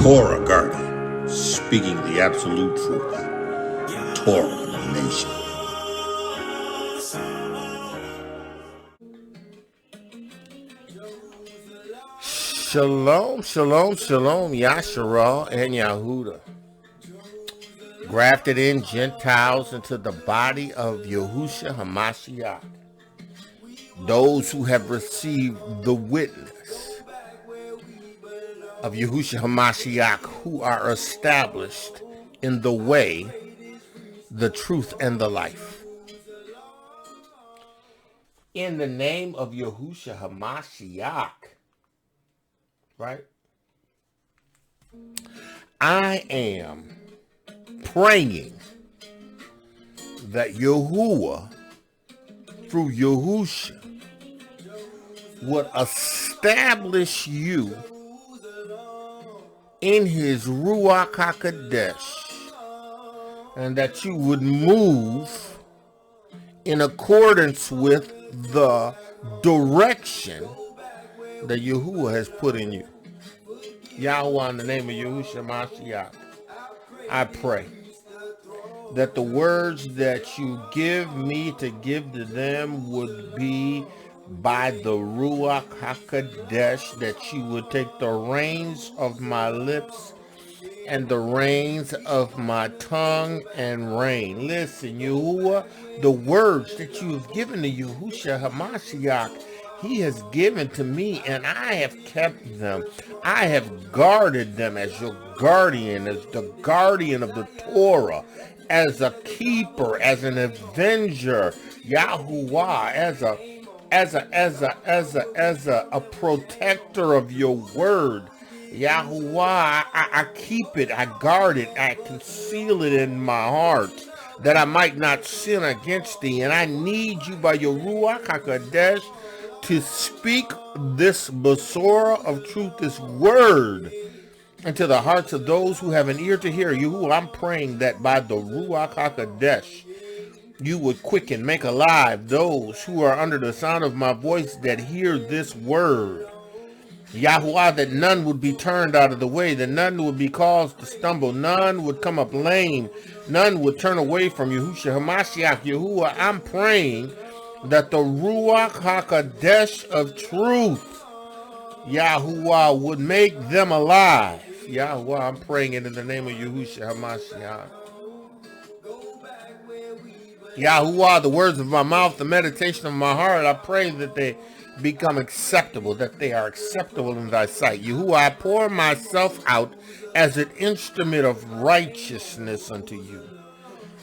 Torah guardian, speaking the absolute truth. Torah nation. Shalom, shalom, shalom, Yasharah and Yahudah. Grafted in Gentiles into the body of Yahusha Ha'Mashiach. Those who have received the witness of Yahushua Ha'Mashiach, who are established in the way, the truth, and the life. In the name of Yahushua Ha'Mashiach, right? I am praying that Yahuwah, through Yahusha, would establish you in his Ruach Ha'Qodesh, and that you would move in accordance with the direction that Yahuwah has put in you. Yahweh, in the name of Yahushua Ha'Mashiach, I pray that the words that you give me to give to them would be by the Ruach Ha'Qodesh, that you would take the reins of my lips and the reins of my tongue and reign. Listen, Yahuwah, the words that you have given to Yahushua Ha'Mashiach, he has given to me, and I have kept them. I have guarded them as your guardian, as the guardian of the Torah, as a keeper, as an avenger, Yahuwah, as a protector of your word. Yahuwah, I keep it, I guard it, I conceal it in my heart, that I might not sin against thee. And I need you by your Ruach Ha'Qodesh to speak this Besorah of truth, this word, into the hearts of those who have an ear to hear. Yahuwah, I'm praying that by the Ruach Ha'Qodesh, you would quicken, make alive those who are under the sound of my voice that hear this word. Yahuwah, that none would be turned out of the way, that none would be caused to stumble, none would come up lame, none would turn away from Yahushua Ha'Mashiach. Yahuwah, I'm praying that the Ruach HaQodesh of truth, Yahuwah, would make them alive. Yahuwah, I'm praying it in the name of Yahushua Ha'Mashiach. Yahuwah, the words of my mouth, the meditation of my heart, I pray that they become acceptable, that they are acceptable in thy sight. Yahuwah, I pour myself out as an instrument of righteousness unto you.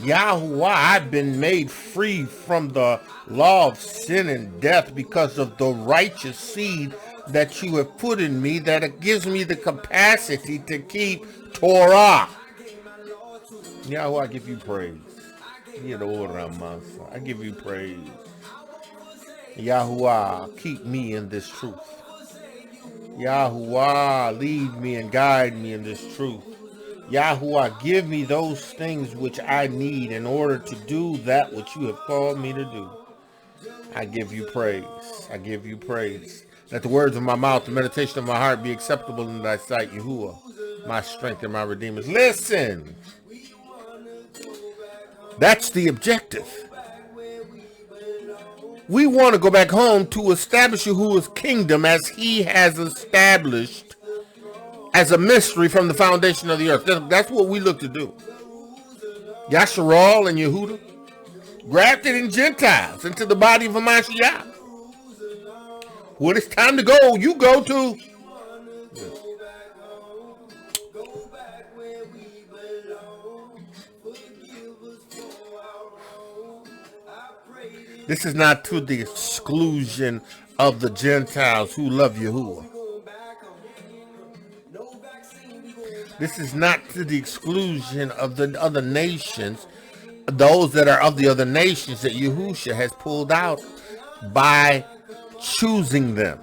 Yahuwah, I've been made free from the law of sin and death because of the righteous seed that you have put in me, that it gives me the capacity to keep Torah. Yahuwah, I give you praise. I give you praise. Yahuwah, keep me in this truth. Yahuwah, lead me and guide me in this truth. Yahuwah, give me those things which I need in order to do that which you have called me to do. I give you praise. I give you praise. Let the words of my mouth, the meditation of my heart be acceptable in thy sight, Yahuwah, my strength and my redeemer. Listen. That's the objective. We want to go back home to establish Yahuwah's kingdom as he has established as a mystery from the foundation of the earth. That's what we look to do. Yasharah and Yahudah, grafted in Gentiles into the body of Hamashiach. When it's time to go, you go to. This is not to the exclusion of the Gentiles who love Yahuwah. This is not to the exclusion of the other nations, those that are of the other nations that Yahusha has pulled out by choosing them.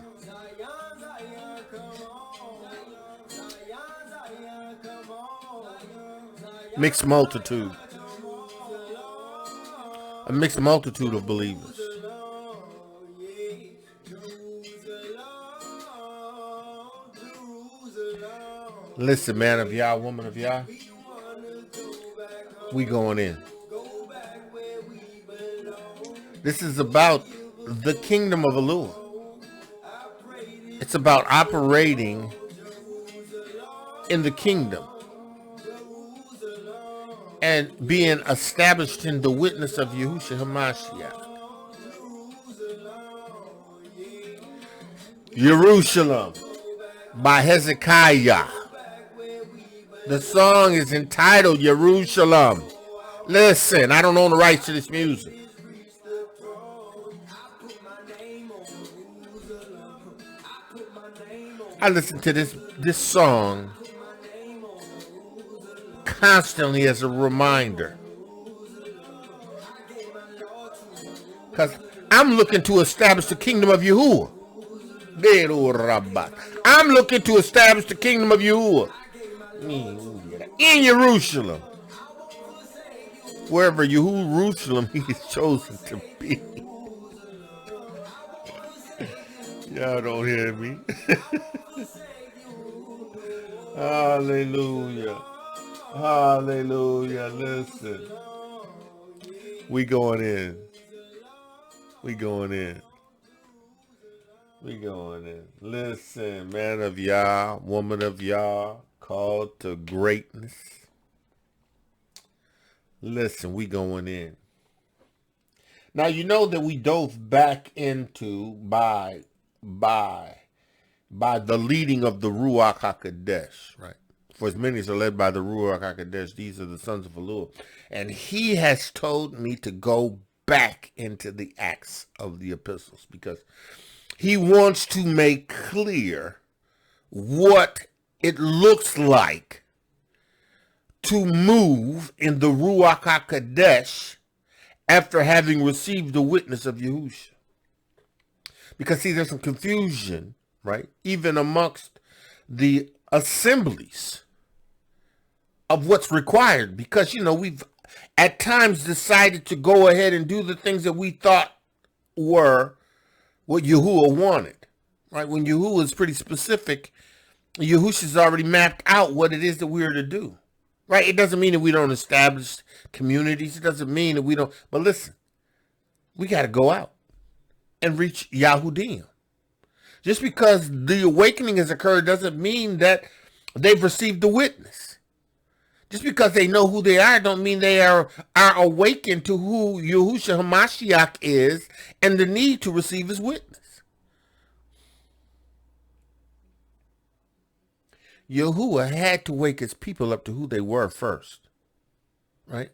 Mixed multitude. A mixed multitude of believers. Listen, man of Yah, woman of Yah, we going in. This is about the kingdom of El-Yahuah. It's about operating in the kingdom and being established in the witness of Yahushua Ha'Mashiach. Yerushalayim by Hezekiah. The song is entitled Yerushalayim. Listen, I don't own the rights to this music. I listen to this song constantly as a reminder, because I'm looking to establish the kingdom of Yahuwah. I'm looking to establish the kingdom of Yahuwah in Jerusalem, wherever Jerusalem he is chosen to be. Y'all don't hear me. Hallelujah. Hallelujah. Listen. We going in. We going in. We going in. Listen, man of Yah, woman of Yah, called to greatness. Listen, we going in. Now, you know that we dove back into by the leading of the Ruach Ha'Qodesh, right? For as many as are led by the Ruach Ha'Qodesh, these are the sons of El-Yahuah. And he has told me to go back into the Acts of the epistles, because he wants to make clear what it looks like to move in the Ruach HaQodesh after having received the witness of Yahushua. Because, see, there's some confusion, right, even amongst the assemblies of what's required. Because, you know, we've at times decided to go ahead and do the things that we thought were what Yahuwah wanted, right? When Yahuwah is pretty specific, Yahusha's already mapped out what it is that we are to do, right? It doesn't mean that we don't establish communities. It doesn't mean that we don't. But listen, we got to go out and reach Yahudim. Just because the awakening has occurred doesn't mean that they've received the witness. Just because they know who they are don't mean they are awakened to who Yahushua Ha'Mashiach is and the need to receive his witness. Yahuwah had to wake his people up to who they were first, right?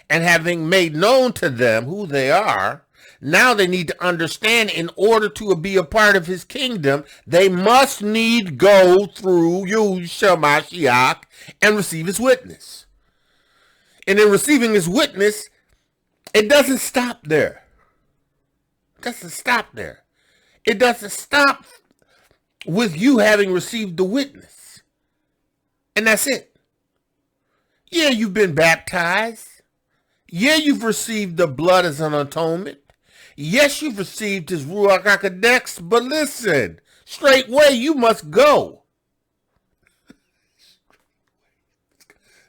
And having made known to them who they are, now they need to understand in order to be a part of his kingdom, they must need go through Yahushua Ha'Mashiach and receive his witness. And in receiving his witness, it doesn't stop there. It doesn't stop there. It doesn't stop with you having received the witness. And that's it. Yeah, you've been baptized. Yeah, you've received the blood as an atonement. Yes, you've received his Ruach HaQodesh, but listen, straightway you must go.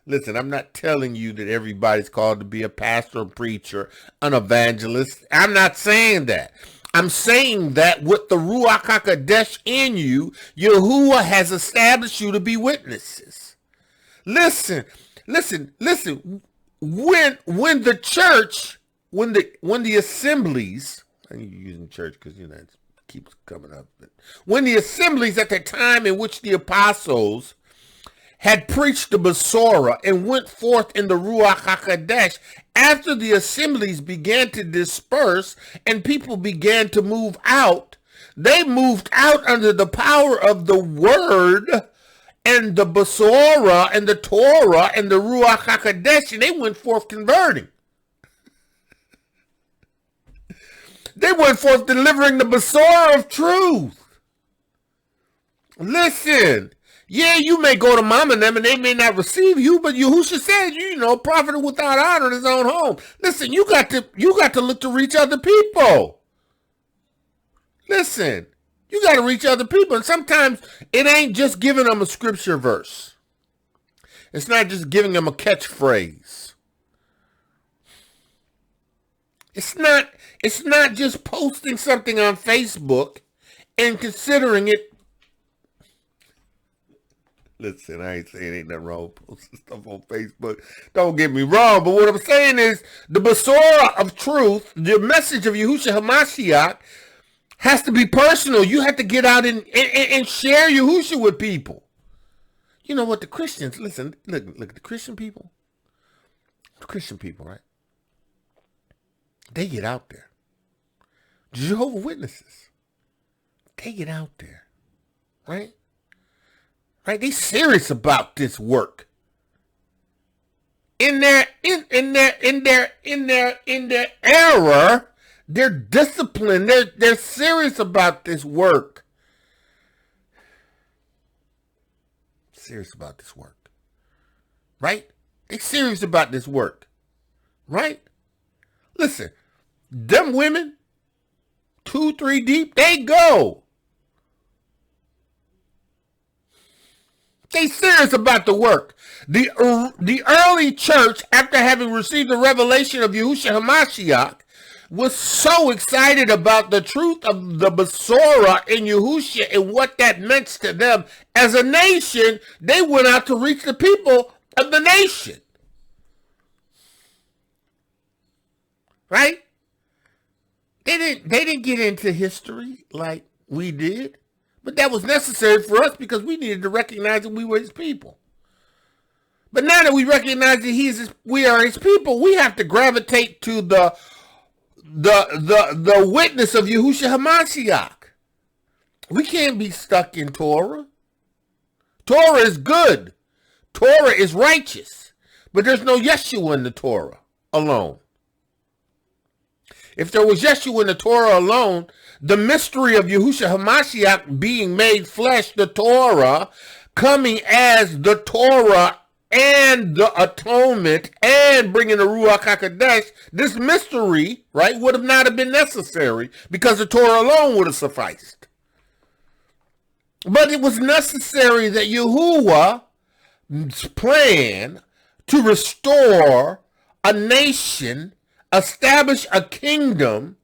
Listen, I'm not telling you that everybody's called to be a pastor, a preacher, an evangelist. I'm not saying that. I'm saying that with the Ruach HaQodesh in you, Yahuwah has established you to be witnesses. Listen. When the church, when the assemblies, I'm using church because, you know, it keeps coming up. But when the assemblies at the time in which the apostles had preached the Besorah and went forth in the Ruach HaQodesh, after the assemblies began to disperse and people began to move out, they moved out under the power of the word and the Besorah and the Torah and the Ruach HaQodesh, and they went forth converting. They went forth delivering the Besorah of truth. Listen, yeah, you may go to mom and them and they may not receive you, but Yahushua said, you know, prophet without honor in his own home. Listen, you got to look to reach other people. Listen, You got to reach other people. And sometimes it ain't just giving them a scripture verse. It's not just giving them a catchphrase. It's not just posting something on Facebook and considering it. Listen, I ain't saying ain't nothing wrong with posting stuff on Facebook. Don't get me wrong. But what I'm saying is the Besorah of truth, the message of Yahusha Ha'Mashiach, has to be personal. You have to get out and share Yahusha with people. You know what? The Christians, listen, look at the Christian people. The Christian people, right? They get out there. The Jehovah's Witnesses, they get out there, right? Right? They serious about this work. In their error, they're disciplined. They're serious about this work. Serious about this work. Right? They're serious about this work. Right? Listen, them women, 2, 3 deep, they go. They serious about the work. The early church, after having received the revelation of Yahusha Ha'Mashiach, was so excited about the truth of the Besorah in Yahusha and what that meant to them as a nation. They went out to reach the people of the nation. Right? They didn't get into history like we did. But that was necessary for us because we needed to recognize that we were his people. But now that we recognize that we are his people, we have to gravitate to the witness of Yahushua Ha'Mashiach. We can't be stuck in Torah. Torah is good. Torah is righteous. But there's no Yeshua in the Torah alone. If there was Yeshua in the Torah alone, the mystery of Yahushua Ha'Mashiach being made flesh, the Torah, coming as the Torah and the atonement and bringing the Ruach Ha'Qodesh, this mystery, right, would have not have been necessary because the Torah alone would have sufficed. But it was necessary that Yahuwah's plan to restore a nation, establish a kingdom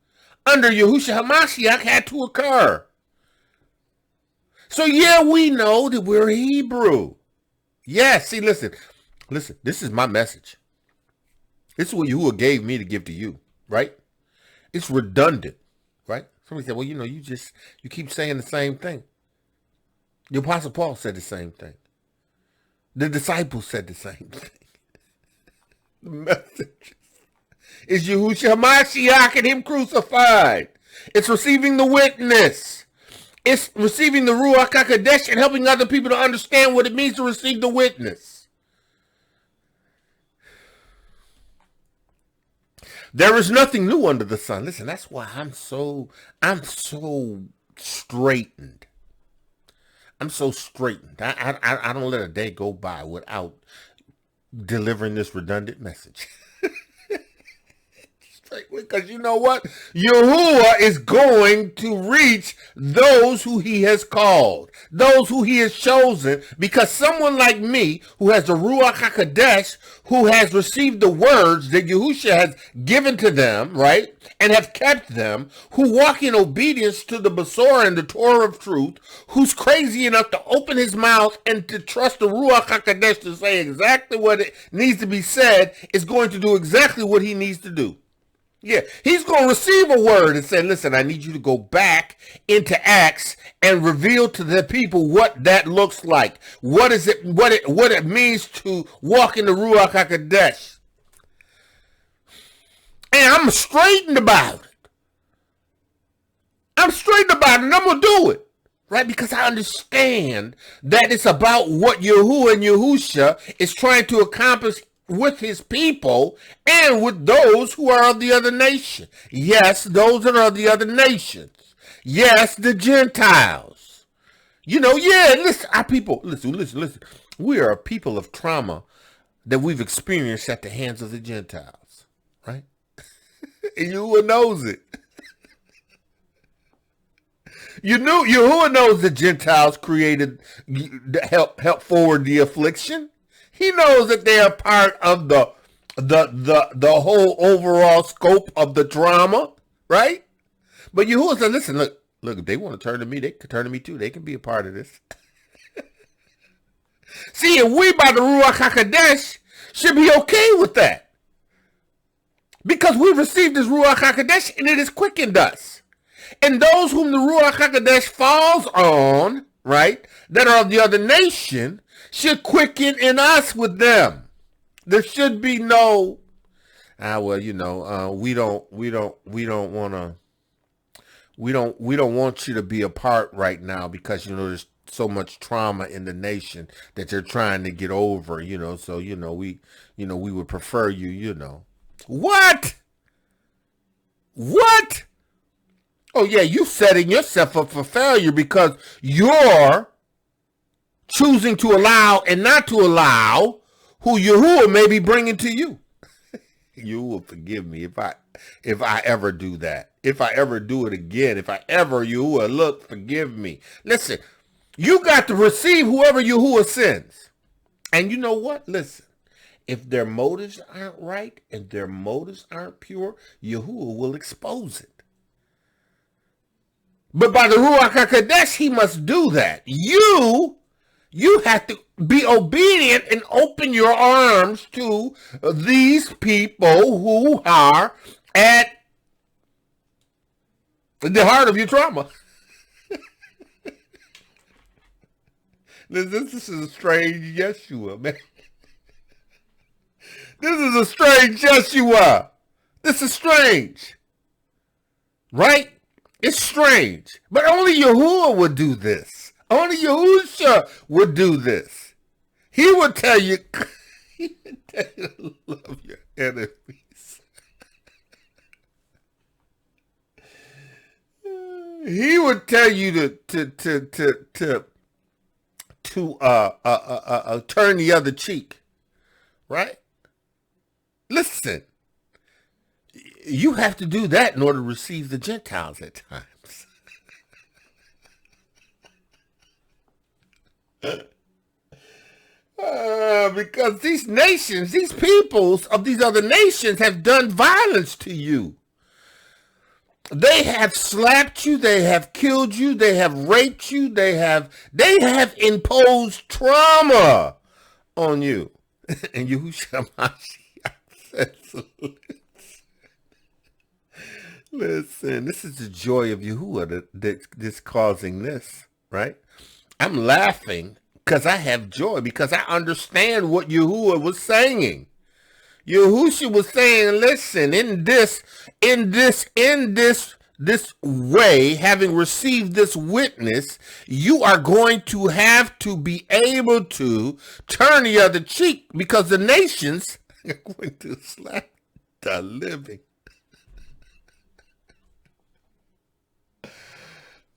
under Yahushua Ha'Mashiach had to occur. So yeah, we know that we're Hebrew. Yeah, see, listen, this is my message. This is what Yahuwah gave me to give to you, right? It's redundant, right? Somebody said, well, you keep saying the same thing. The Apostle Paul said the same thing. The disciples said the same thing. The message is Yahushua Ha'Mashiach and him crucified. It's receiving the witness. It's receiving the Ruach Ha'Qodesh and helping other people to understand what it means to receive the witness. There is nothing new under the sun. Listen, that's why I'm so straightened. I'm so straightened. I don't let a day go by without delivering this redundant message. Because you know what? Yahuwah is going to reach those who he has called, those who he has chosen, because someone like me, who has the Ruach HaQodesh, who has received the words that Yahusha has given to them, right, and have kept them, who walk in obedience to the Besorah and the Torah of truth, who's crazy enough to open his mouth and to trust the Ruach HaQodesh to say exactly what it needs to be said, is going to do exactly what he needs to do. Yeah, he's going to receive a word and say, listen, I need you to go back into Acts and reveal to the people what that looks like. What it means to walk in the Ruach HaQodesh. And I'm straightened about it. I'm straightened about it, and I'm going to do it. Right? Because I understand that it's about what Yahuwah and Yahusha is trying to accomplish with his people and with those who are of the other nation. Yes, those that are of the other nations. Yes, the Gentiles. Listen, our people, listen. We are a people of trauma that we've experienced at the hands of the Gentiles, right? And Yahuwah knows it. Yahuwah knows the Gentiles created to help forward the affliction. He knows that they are part of the whole overall scope of the drama, right? But Yahuwah said, listen, look, if they want to turn to me, they can turn to me too. They can be a part of this. See, if we by the Ruach Ha'Qodesh should be okay with that. Because we received this Ruach Ha'Qodesh and it has quickened us. And those whom the Ruach Ha'Qodesh falls on, right, that are of the other nation, should quicken in us with them. There should be no, we don't want you to be a part right now because, there's so much trauma in the nation that you're trying to get over, so, we would prefer you, What? Oh, yeah, you setting yourself up for failure because you're choosing to allow and not to allow who Yahuwah may be bringing to you. You will forgive me if I ever do that. If I ever do it again. If I ever, Yahuwah, look, forgive me. Listen, you got to receive whoever Yahuwah sends. And you know what? Listen, if their motives aren't right and their motives aren't pure, Yahuwah will expose it. But by the Ruach HaQodesh, he must do that. You have to be obedient and open your arms to these people who are at the heart of your trauma. This is a strange Yeshua, man. This is a strange Yeshua. This is strange. Right? It's strange. But only Yahuwah would do this. Only Yahusha would do this. He would tell you to love your enemies. He would tell you to turn the other cheek. Right? Listen. You have to do that in order to receive the Gentiles at times. Because these nations, these peoples of these other nations have done violence to you. They have slapped you, they have killed you, they have raped you, they have imposed trauma on you. And Yahushua Ha'Mashiach says, listen, this is the joy of Yahuwah that's causing this, right? I'm laughing because I have joy, because I understand what Yahuwah was saying. Yahusha was saying, listen, in this way, having received this witness, you are going to have to be able to turn the other cheek because the nations are going to slap the living.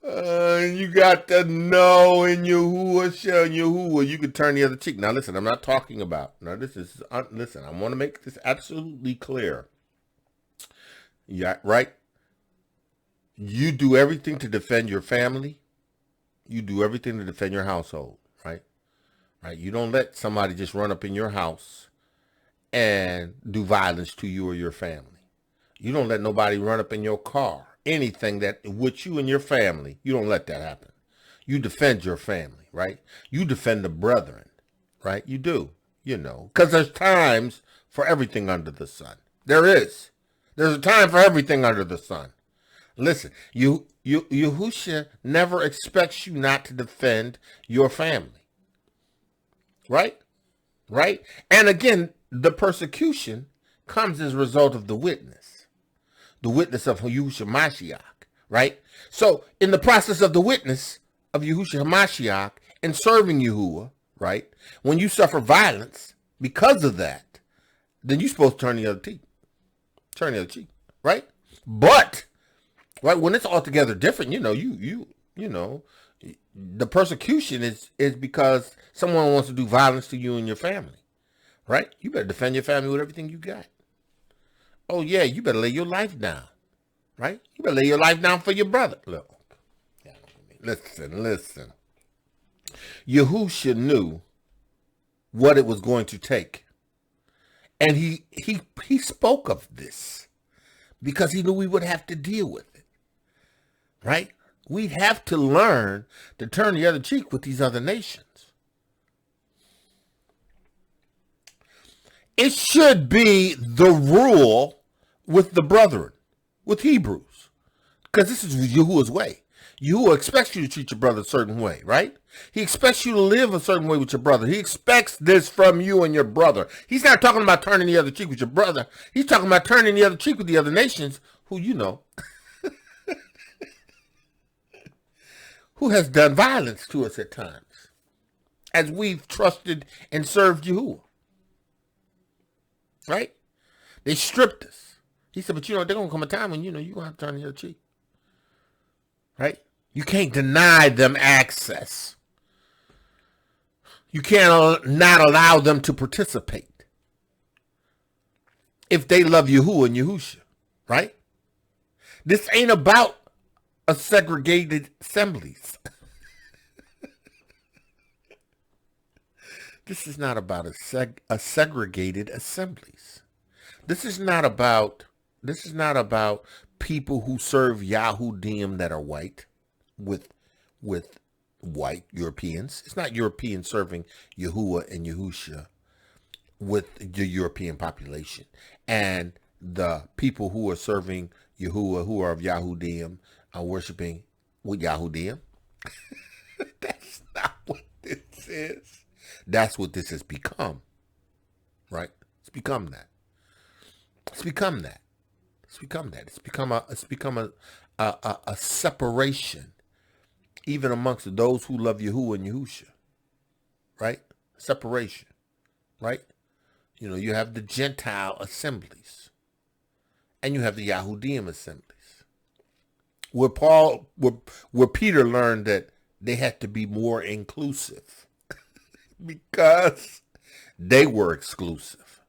You got to know in Yahuwah, you can turn the other cheek. Now, listen, I'm not talking about, listen, I want to make this absolutely clear. Yeah, right? You do everything to defend your family. You do everything to defend your household, right? Right? You don't let somebody just run up in your house and do violence to you or your family. You don't let nobody run up in your car. Anything that with you and your family, you don't let that happen. You defend your family, right? You defend the brethren, right? You do, because there's times for everything under the sun. There's a time for everything under the sun. Listen, Yahusha never expects you not to defend your family, right? Right? And again, the persecution comes as a result of the witness of Yahushua Ha'Mashiach, right? So in the process of the witness of Yahushua Ha'Mashiach and serving Yahuwah, right? When you suffer violence because of that, then you're supposed to turn the other cheek. Turn the other cheek, right? But, right, when it's altogether different, the persecution is because someone wants to do violence to you and your family, right? You better defend your family with everything you got. Oh, yeah, you better lay your life down, right? You better lay your life down for your brother. Look, Listen. Yahusha knew what it was going to take. And he spoke of this because he knew we would have to deal with it. Right? We'd have to learn to turn the other cheek with these other nations. It should be the rule with the brethren, with Hebrews, because this is Yahuwah's way. Yahuwah expects you to treat your brother a certain way, right? He expects you to live a certain way with your brother. He expects this from you and your brother. He's not talking about turning the other cheek with your brother. He's talking about turning the other cheek with the other nations who you know, who has done violence to us at times, as we've trusted and served Yahuwah. Right? They stripped us. He said, but there's going to come a time when, you're going to have to turn the other cheek. Right? You can't deny them access. You can't not allow them to participate. If they love Yahuwah and Yahusha. Right? This ain't about a segregated assemblies. This is not about a segregated assemblies. This is not about people who serve Yahudim that are white with white Europeans. It's not Europeans serving Yahuwah and Yahusha with the European population. And the people who are serving Yahuwah, who are of Yahudim, are worshiping with Yahudim. That's not what this is. That's what this has become, right? It's become that. It's become that. It's become that. It's become a separation, even amongst those who love Yahuwah and Yahusha, right? Separation, right? You have the Gentile assemblies, and you have the Yahudim assemblies, where Peter learned that they had to be more inclusive. Because they were exclusive.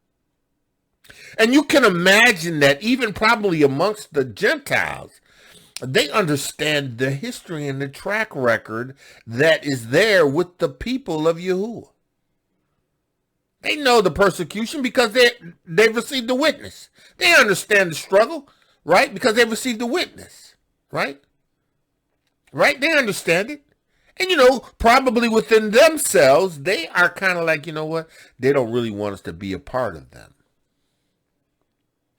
And you can imagine that even probably amongst the Gentiles, they understand the history and the track record that is there with the people of Yahuwah. They know the persecution because they've received the witness. They understand the struggle, right? Because they've received the witness, right? Right? They understand it. And, probably within themselves, they are kind of like, what? They don't really want us to be a part of them.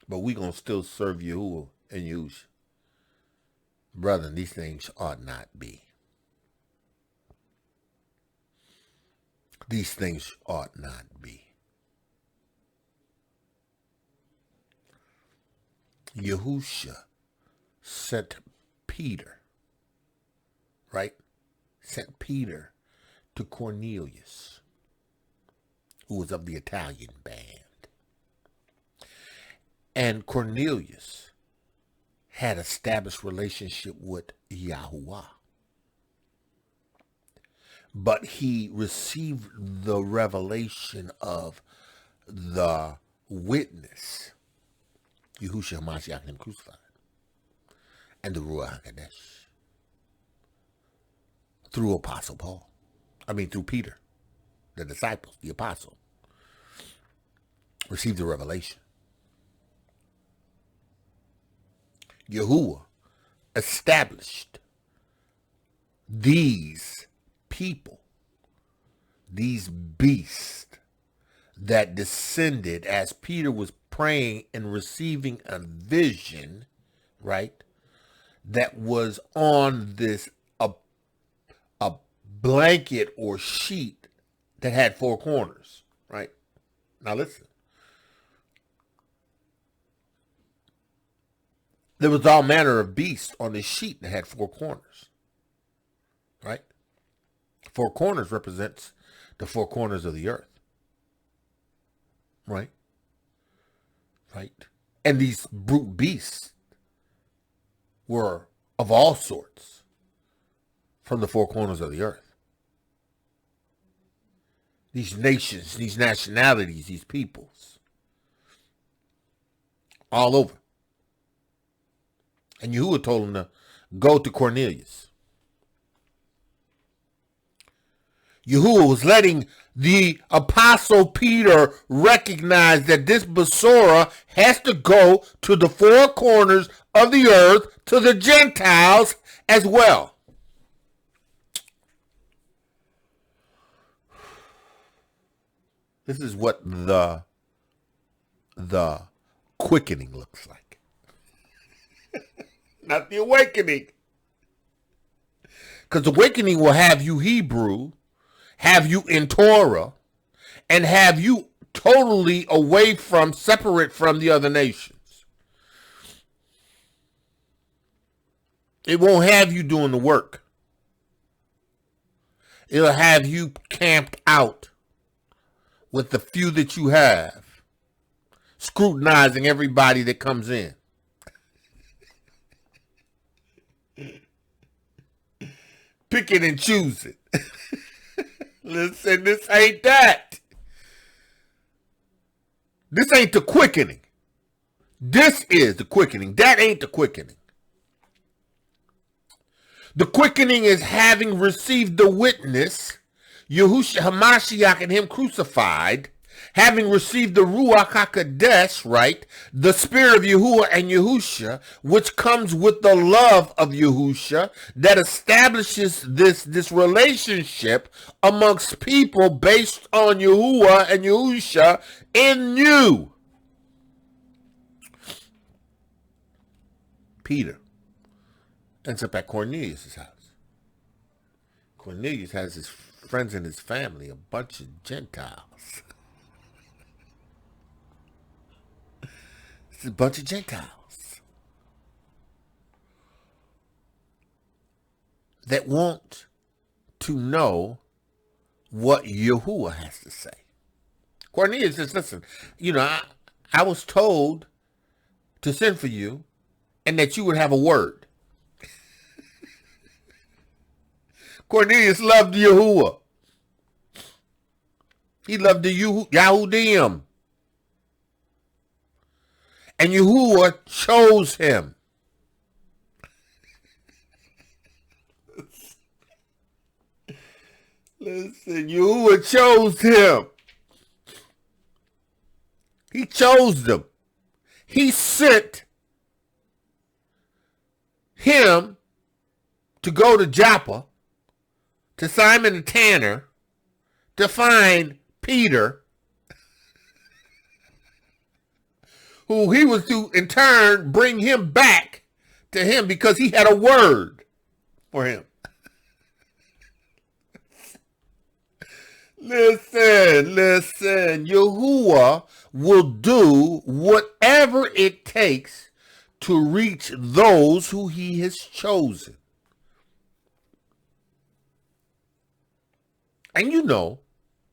But we're going to still serve Yahuwah and Yahusha. Brother, these things ought not be. These things ought not be. Yahusha sent Peter, right? Sent Peter to Cornelius, who was of the Italian band. And Cornelius had established relationship with Yahuwah. But he received the revelation of the witness, Yahushua Ha'Mashiach, him crucified, and the Ruach Ha'Qodesh. Through through Peter, the disciple, the apostle, received the revelation. Yahuwah established these people, these beasts that descended as Peter was praying and receiving a vision, right, that was on this a blanket or sheet that had four corners, right? Now listen. There was all manner of beasts on this sheet that had four corners, right? Four corners represents the four corners of the earth, right? Right? And these brute beasts were of all sorts from the four corners of the earth. These nations, these nationalities, these peoples, all over. And Yahuwah told him to go to Cornelius. Yahuwah was letting the apostle Peter recognize that this Besorah has to go to the four corners of the earth, to the Gentiles as well. This is what the quickening looks like. Not the awakening. Because the awakening will have you Hebrew, have you in Torah, and have you totally away from, separate from the other nations. It won't have you doing the work. It'll have you camped out with the few that you have, scrutinizing everybody that comes in. Picking and choosing. Listen, this ain't that. This ain't the quickening. This is the quickening. That ain't the quickening. The quickening is having received the witness, Yahushua Ha'Mashiach and him crucified, having received the Ruach Ha'Qodesh, right, the spirit of Yahuwah and Yahusha, which comes with the love of Yahusha, that establishes this relationship amongst people based on Yahuwah and Yahusha in you. Peter ends up at Cornelius' house. Cornelius has his friends and his family, a bunch of Gentiles. It's a bunch of Gentiles that want to know what Yahuwah has to say. Cornelius says, listen, I was told to send for you and that you would have a word. Cornelius loved Yahuwah. He loved the Yahudim. And Yahuwah chose him. Listen, Yahuwah chose him. He chose them. He sent him to go to Joppa, to Simon the tanner, to find Peter, who he was to, in turn, bring him back to him because he had a word for him. Listen, Yahuwah will do whatever it takes to reach those who he has chosen. And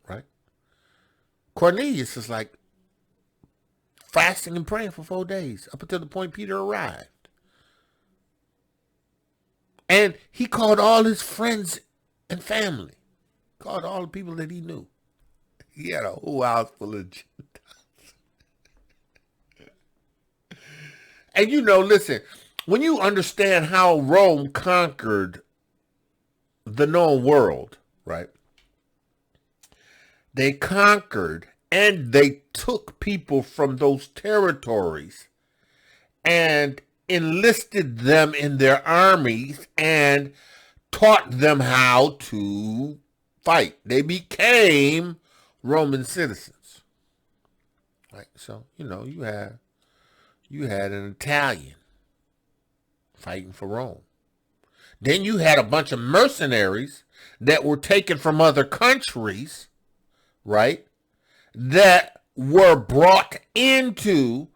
right? Cornelius is like fasting and praying for 4 days up until the point Peter arrived. And he called all his friends and family. Called all the people that he knew. He had a whole house full of Gentiles. And listen, when you understand how Rome conquered the known world, right? They conquered and they took people from those territories and enlisted them in their armies and taught them how to fight. They became Roman citizens. Right? So, you had an Italian fighting for Rome. Then you had a bunch of mercenaries that were taken from other countries, right, that were brought into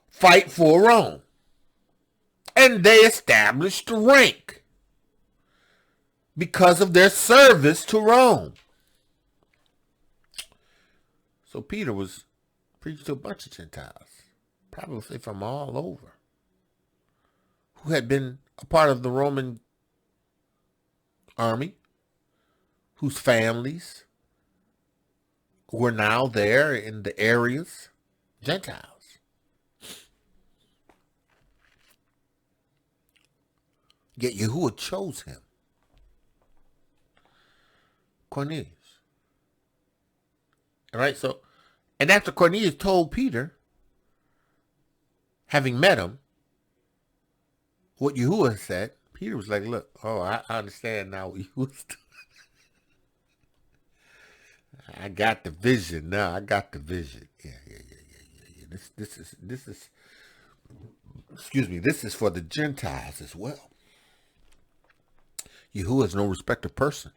fight for Rome. And they established rank because of their service to Rome. So Peter was preached to a bunch of Gentiles, probably from all over, who had been a part of the Roman army, whose families were now there in the areas, Gentiles. Yet Yahuwah chose him. Cornelius. All right, so, and after Cornelius told Peter, having met him, what Yahuwah said, Peter was like, look, I understand now what you was doing. I got the vision now. I got the vision. Yeah. This is, excuse me, this is for the Gentiles as well. Yahuwah is no respecter of person.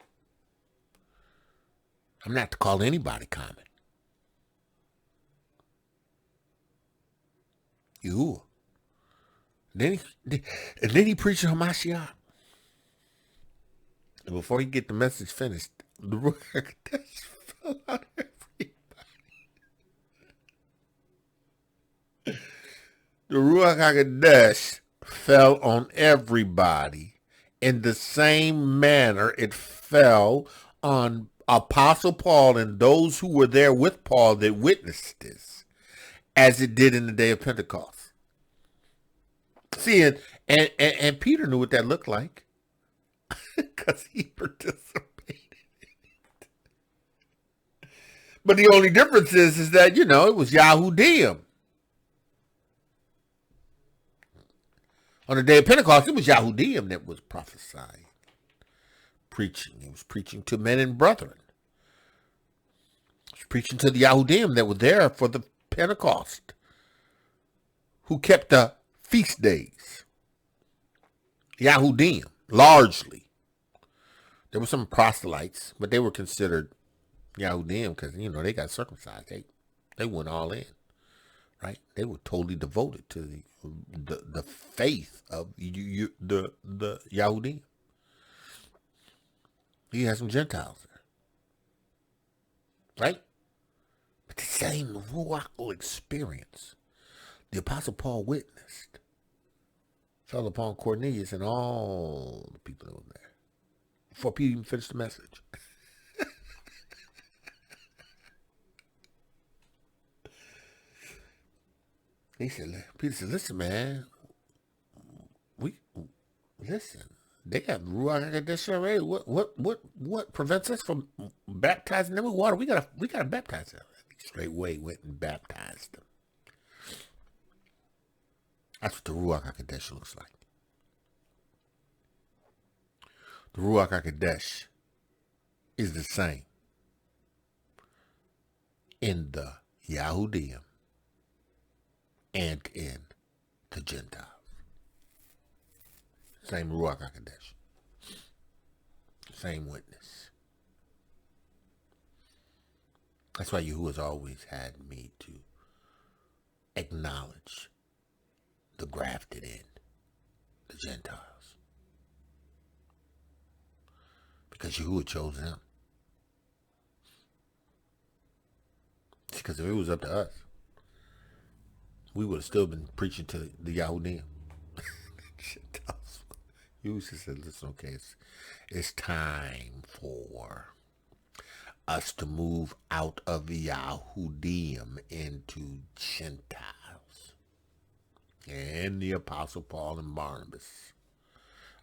I'm not to call anybody common. Yahuwah. Then he preached Hamashiach. And before he get the message finished, the Ruach Ha'Qodesh fell on everybody. The Ruach Ha'Qodesh fell on everybody in the same manner it fell on Apostle Paul and those who were there with Paul that witnessed this, as it did in the day of Pentecost. See, and Peter knew what that looked like because he participated in it. But the only difference is that, it was Yahudim. On the day of Pentecost, it was Yahudim that was prophesying, preaching. He was preaching to men and brethren. He was preaching to the Yahudim that were there for the Pentecost, who kept the feast days. Yahudim, largely. There were some proselytes, but they were considered Yahudim because, they got circumcised. They went all in, right? They were totally devoted to the faith of the Yahudim. You had some Gentiles there, right? But the same Ruach experience the Apostle Paul witnessed fell upon Cornelius and all the people that were there before Peter even finished the message. Peter said, listen, man, listen, they got Ruach Ha'Qodesh already. What prevents us from baptizing them with water? We gotta baptize them. Straightway went and baptized them. That's what the Ruach Ha'Qodesh looks like. The Ruach Ha'Qodesh is the same in the Yahudim and in the Gentiles. Same Ruach Ha'Qodesh. Same witness. That's why Yahuwah's always had me to acknowledge the grafted in, the Gentiles. Because Yahuwah chose them. Because if it was up to us, we would have still been preaching to the Yahudim. Yahuwah said, listen, okay, it's time for us to move out of Yahudim into Gentiles. And the Apostle Paul and Barnabas.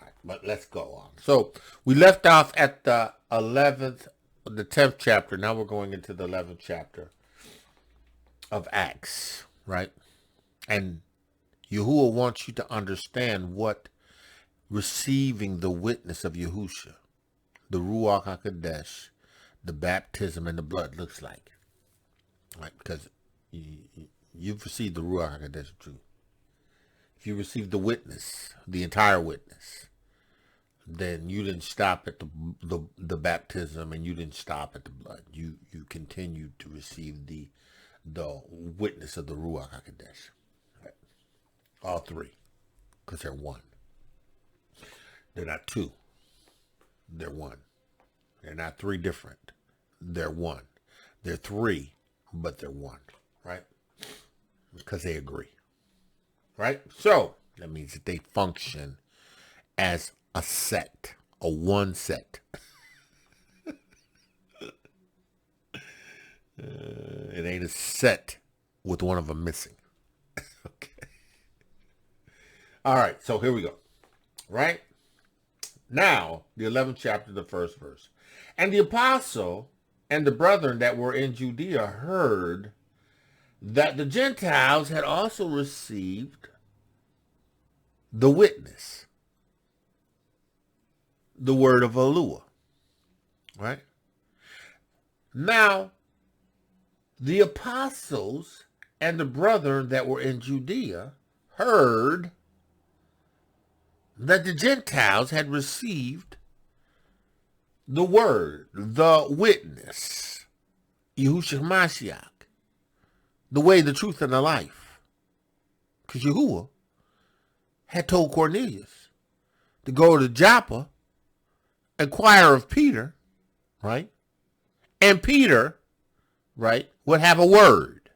All right, but let's go on. So we left off at the 10th chapter. Now we're going into the 11th chapter of Acts, right? And Yahuwah wants you to understand what receiving the witness of Yahusha, the Ruach HaQodesh, the baptism and the blood looks like. Right? Because you've received the Ruach HaQodesh of truth. If you received the witness, the entire witness, then you didn't stop at the baptism and you didn't stop at the blood. You continued to receive the witness of the Ruach HaQodesh. Right? All three. Because they're one. They're not two. They're one. They're not three different. They're one. They're three, but they're one. Right? Because they agree. Right? So, that means that they function as a set. A one set. It ain't a set with one of them missing. Okay. All right, so here we go. Right? Now, the 11th chapter, the first verse. And the apostle and the brethren that were in Judea heard that the Gentiles had also received the witness, the Word of Elohiym. Right? Now, the apostles and the brethren that were in Judea heard that the Gentiles had received the Word, the witness, Yahushua Ha'Mashiach, the way, the truth, and the life. Because Yahuwah had told Cornelius to go to Joppa, inquire of Peter, right? And Peter, right, would have a word.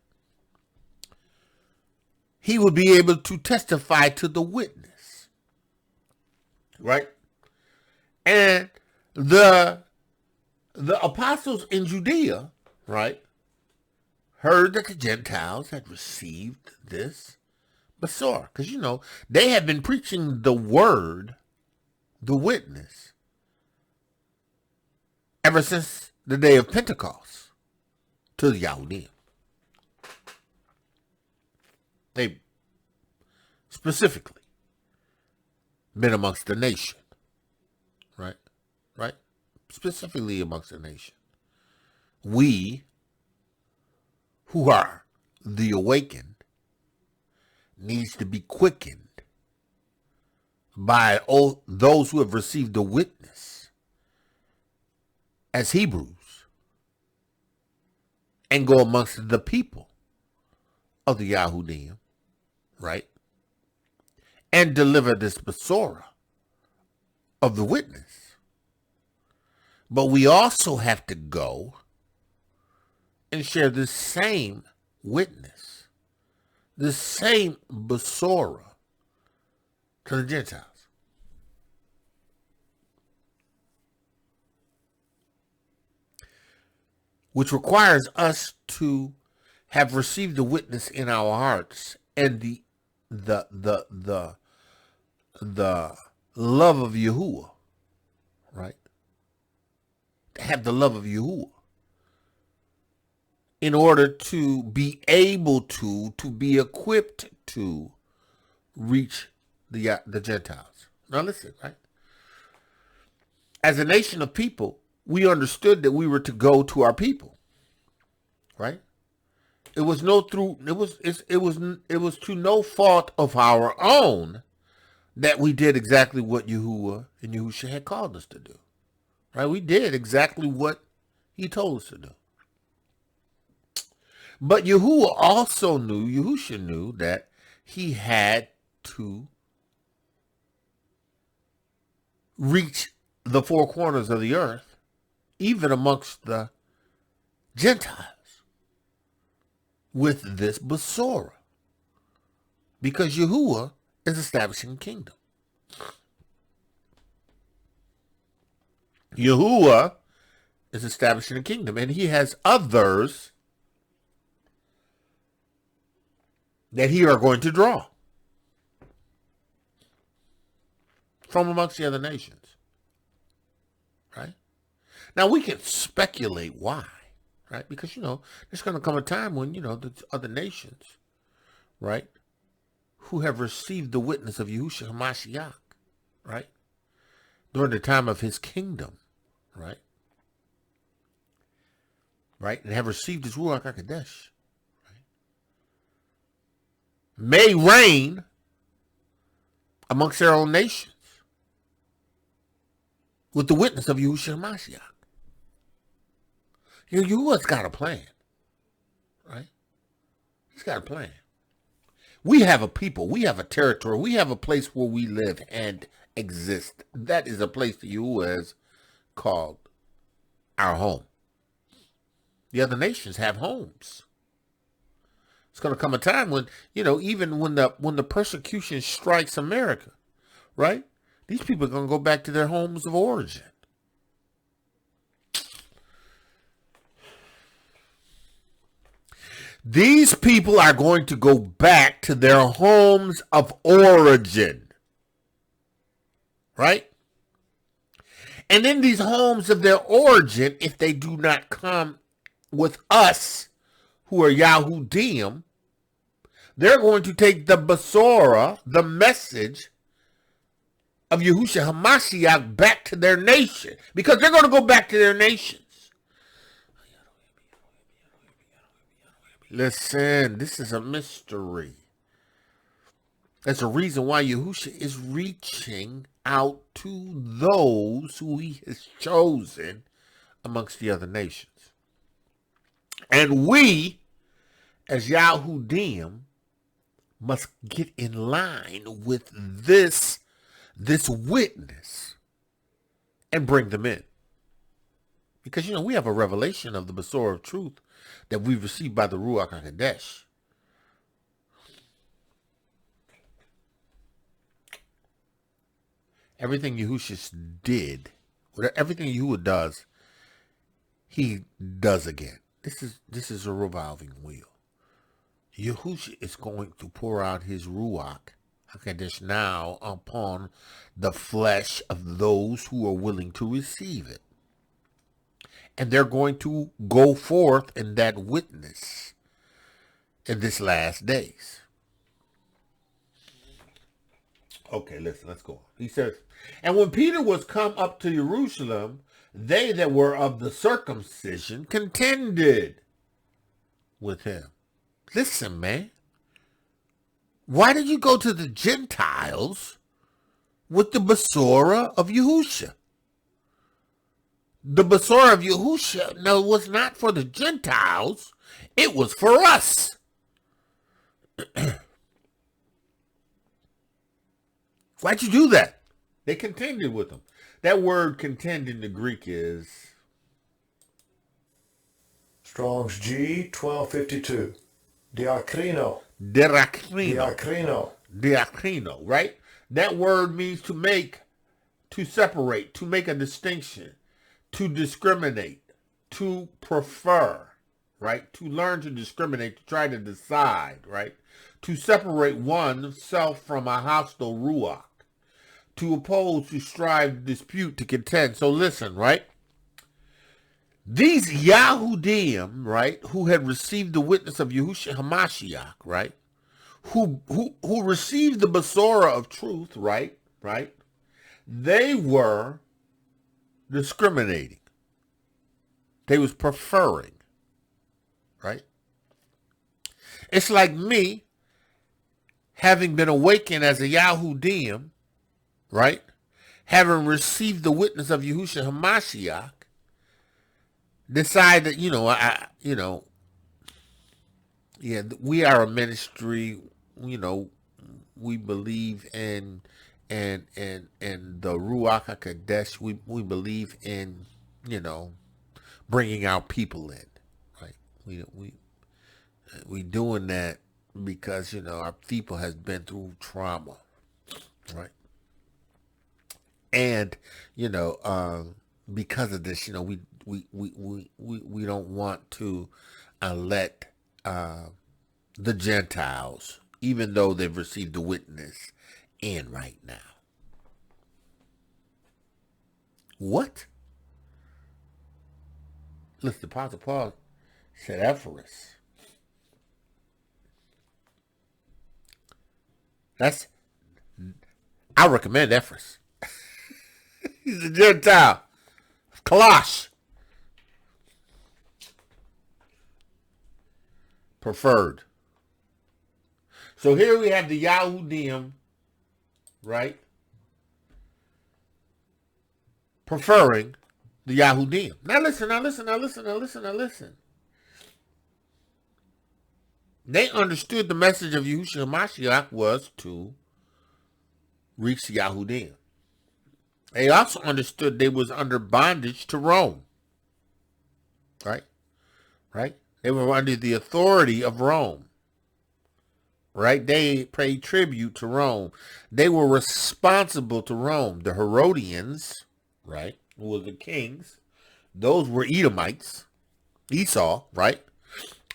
He would be able to testify to the witness, right? And the apostles in Judea, right, heard that the Gentiles had received this Besorah. Because, you know, they had been preaching the word, the witness, ever since the day of Pentecost to the Yahudim. They specifically been amongst the nation, right? Right? Specifically amongst the nation. We, who are the awakened, needs to be quickened by those who have received the witness as Hebrews and go amongst the people of the Yahudim, right? And deliver this Besorah of the witness. But we also have to go and share this same witness, this same Besorah to the Gentiles. Which requires us to have received the witness in our hearts and the love of Yahuwah, right? To have the love of Yahuwah in order to be able to be equipped to reach the Gentiles. Now listen, right? As a nation of people, we understood that we were to go to our people, right? It was to no fault of our own that we did exactly what Yahuwah and Yahusha had called us to do, right? We did exactly what he told us to do. But Yahuwah also knew, Yahusha knew, that he had to reach the four corners of the earth, even amongst the Gentiles, with this Besorah, because Yahuwah is establishing a kingdom. Yahuwah is establishing a kingdom, and he has others that he are going to draw from amongst the other nations, right? Now, we can speculate why, right? Because, you know, there's going to come a time when, you know, the other nations, right, who have received the witness of Yahushua Ha'Mashiach, right, during the time of his kingdom, right, and have received his Ruach Ha'Qodesh, right, may reign amongst their own nations with the witness of Yahushua Ha'Mashiach. You know, Yahuwah's got a plan, right? He's got a plan. We have a people, we have a territory, we have a place where we live and exist. That is a place that Yahuwah has called our home. The other nations have homes. It's going to come a time when, you know, even when the persecution strikes America, right? These people are going to go back to their homes of origin. These people are going to go back to their homes of origin, right? And in these homes of their origin, if they do not come with us, who are Yahudim, they're going to take the Basora, the message of Yahusha Ha'Mashiach, back to their nation. Because they're going to go back to their nations. Listen, this is a mystery. That's a reason why Yahusha is reaching out to those who he has chosen amongst the other nations. And we, as Yahudim, must get in line with this witness and bring them in. Because, we have a revelation of the Basora of truth that we've received by the Ruach Ha'Qodesh. Everything Yahushua did, everything Yahuwah does, he does again. This is a revolving wheel. Yahushua is going to pour out his Ruach Ha'Qodesh now upon the flesh of those who are willing to receive it. And they're going to go forth in that witness in this last days. Okay, listen, let's go on. He says, and when Peter was come up to Jerusalem, they that were of the circumcision contended with him. Listen, man. Why did you go to the Gentiles with the Basora of Yahusha? The Basora of Yahusha, no, was not for the Gentiles. It was for us. Why'd you do that? They contended with them. That word contend in the Greek is Strong's G 1252. Diakrino. Diakrino, right? That word means to make, to separate, to make a distinction, to discriminate, to prefer, right? To learn to discriminate, to try to decide, right? To separate oneself from a hostile ruach. To oppose, to strive, dispute, to contend. So listen, right? These Yahudim, right, who had received the witness of Yahushua Ha'Mashiach, right, who received the Basora of truth, right, they were discriminating. They was preferring, right? It's like me having been awakened as a Yahudim, right, having received the witness of Yahushua Ha'Mashiach, decide that, we are a ministry, we believe in the Ruach Ha'Qodesh. We believe in, bringing our people in, right? We doing that because, our people has been through trauma, right? And, because of this, we don't want to let the Gentiles, even though they've received the witness, in right now. What? Listen, the Apostle Paul said Ephesus. I recommend Ephesus. He's a Gentile. Colosh. Preferred. So here we have the Yahudim, right? Preferring the Yahudim. Now listen. They understood the message of Yahushua Ha'Mashiach was to reach the Yahudim. They also understood they was under bondage to Rome. Right? They were under the authority of Rome. Right? They paid tribute to Rome. They were responsible to Rome. The Herodians, right, who were the kings, those were Edomites, Esau, right?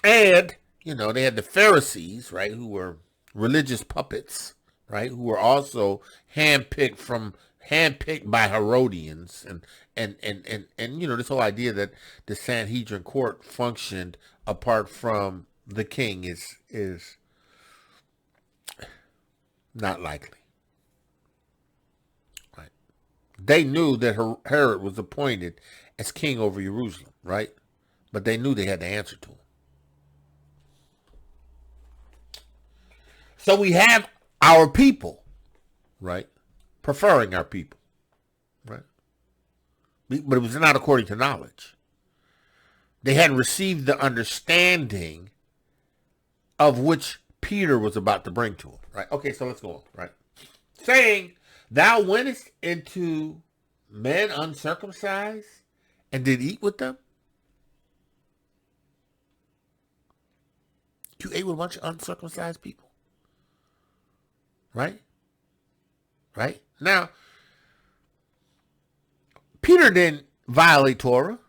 And, they had the Pharisees, right, who were religious puppets, right, who were also handpicked from handpicked by Herodians, and this whole idea that the Sanhedrin court functioned apart from the king is not likely. Right? They knew that Herod was appointed as king over Jerusalem, right? But they knew they had to answer to him. So we have our people, right? Preferring our people, right? But it was not according to knowledge. They hadn't received the understanding of which Peter was about to bring to him, right? Okay, so let's go on, right? Saying, thou wentest into men uncircumcised and did eat with them? You ate with a bunch of uncircumcised people? Right? Right? Now, Peter didn't violate Torah.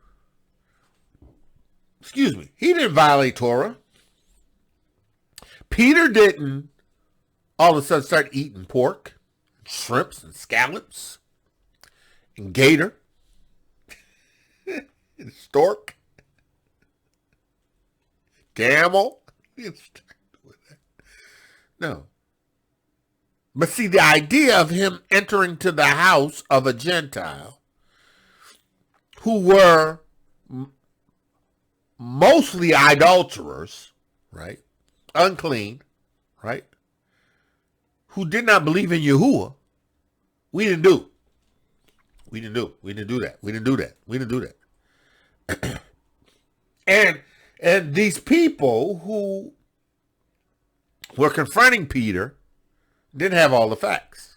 Excuse me. He didn't violate Torah. Peter didn't all of a sudden start eating pork, shrimps, and scallops, and gator, and stork, camel. No. But see, the idea of him entering to the house of a Gentile who were mostly idolaters, right? Unclean, right? Who did not believe in Yahuwah, we didn't do. We didn't do. We didn't do that. We didn't do that. We didn't do that. And these people who were confronting Peter didn't have all the facts.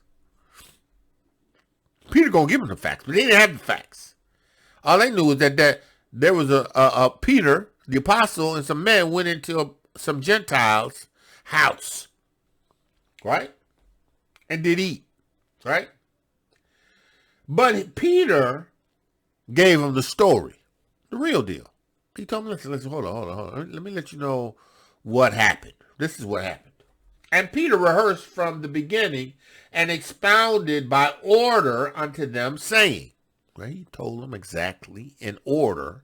Peter gonna give them the facts, but they didn't have the facts. All they knew was that there was a Peter, the apostle, and some men went into some Gentiles' house, right? And did eat, right? But Peter gave them the story, the real deal. He told me, listen, hold on. Let me let you know what happened. This is what happened. And Peter rehearsed from the beginning and expounded by order unto them, saying, right? He told them exactly in order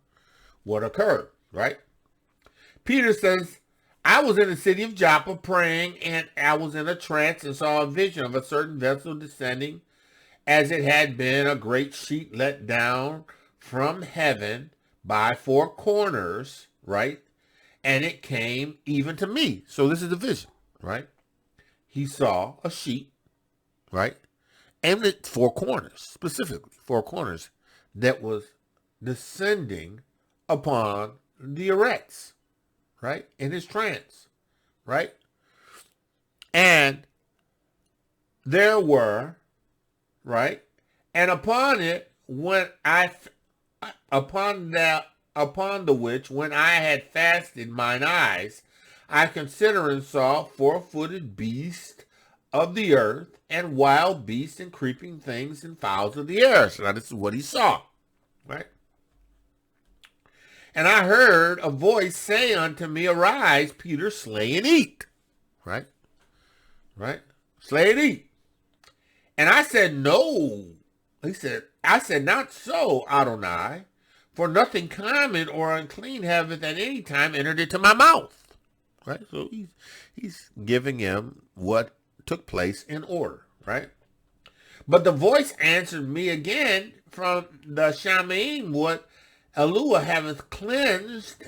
what occurred, right? Peter says, I was in the city of Joppa praying, and I was in a trance and saw a vision of a certain vessel descending as it had been a great sheet let down from heaven by four corners, right? And it came even to me. So this is the vision, right? He saw a sheet, right? And at four corners, specifically four corners, that was descending upon the arose, right? In his trance, right? And there were, right? And upon it, upon the which, when I had fasted mine eyes, I considered and saw fourfooted beasts of the earth, and wild beasts, and creeping things, and fowls of the air. So now this is what he saw, right? And I heard a voice say unto me, arise, Peter, slay and eat, right? Right? Slay and eat. And I said, no. I said, not so, Adonai, for nothing common or unclean haveth at any time entered into my mouth. Right? So he's giving him what took place in order, right? But the voice answered me again from the Shamim, what El-Yahuah haveth cleansed,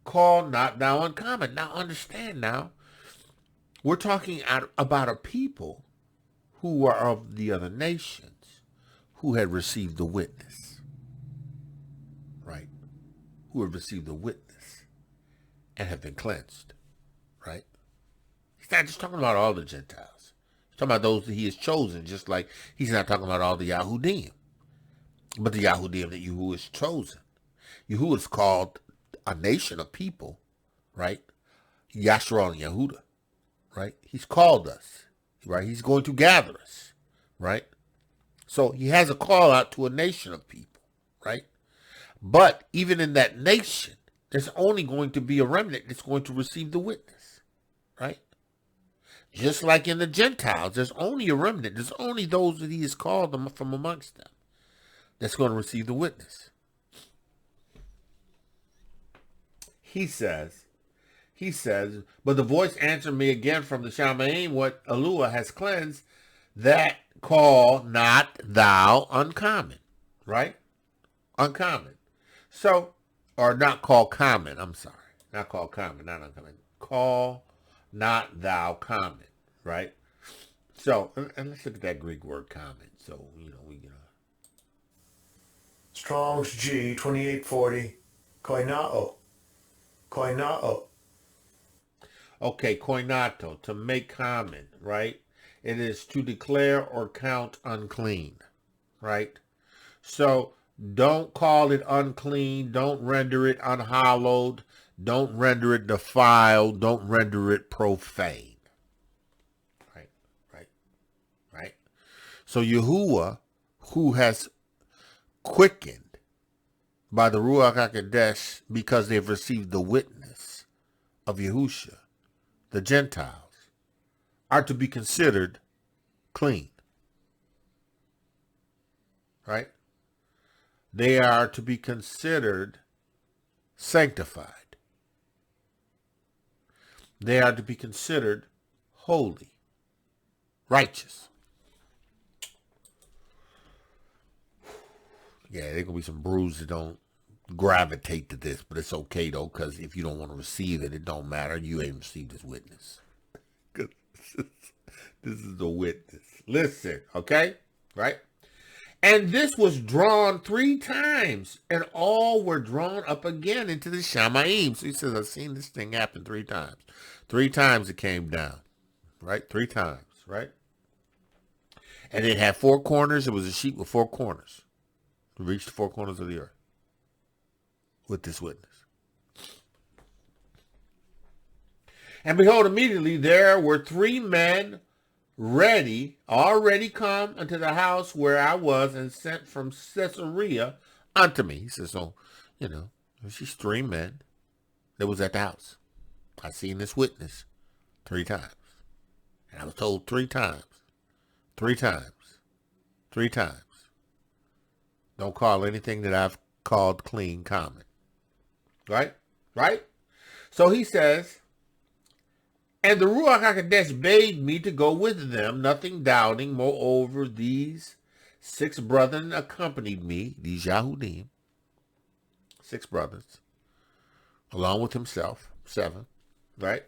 call not thou uncommon. Now understand now, we're talking about a people who were of the other nations, who had received the witness, right? Who have received the witness and have been cleansed. Right? He's not just talking about all the Gentiles. He's talking about those that he has chosen, just like he's not talking about all the Yahudim. But the Yahudim that Yahuwah has chosen. Yahuwah is called a nation of people, right? Yashar and Yehuda, right? He's called us, right? He's going to gather us, right? So he has a call out to a nation of people, right? But even in that nation, there's only going to be a remnant that's going to receive the witness. Right? Just like in the Gentiles, there's only a remnant. There's only those that he has called them from amongst them that's going to receive the witness. He says, but the voice answered me again from the Shamayim, what El-Yahuah has cleansed, that call not thou uncommon. Right? Uncommon. So, or not called common, I'm sorry. Not called common, not uncommon. Call not thou common, right? So, and let's look at that Greek word common. So, we can. Strong's G 2840. Koinao. Koinao. Okay, koinato, to make common, right? It is to declare or count unclean, right? So, don't call it unclean. Don't render it unhallowed. Don't render it defiled. Don't render it profane. Right. So Yahuwah, who has quickened by the Ruach Ha'Qodesh because they've received the witness of Yahusha, the Gentiles, are to be considered clean. Right? They are to be considered sanctified. They are to be considered holy, righteous. Yeah, there going to be some brews that don't gravitate to this, but it's okay, though, because if you don't want to receive it, it don't matter. You ain't received this witness. This is the witness. Listen, okay? Right? And this was drawn 3 times, and all were drawn up again into the Shamayim. So he says, I've seen this thing happen 3 times. 3 times it came down, right? 3 times, right? And it had 4 corners. It was a sheet with 4 corners to reach the 4 corners of the earth with this witness. And behold, immediately there were 3 men already come unto the house where I was, and sent from Caesarea unto me. He says, so, there's these 3 men that was at the house. I seen this witness 3 times. And I was told 3 times. 3 times. 3 times. Don't call anything that I've called clean common. Right? Right? So he says, and the Ruach Ha'Qodesh bade me to go with them, nothing doubting. Moreover, these 6 brethren accompanied me, these Yahudim, 6 brothers, along with himself, 7, right?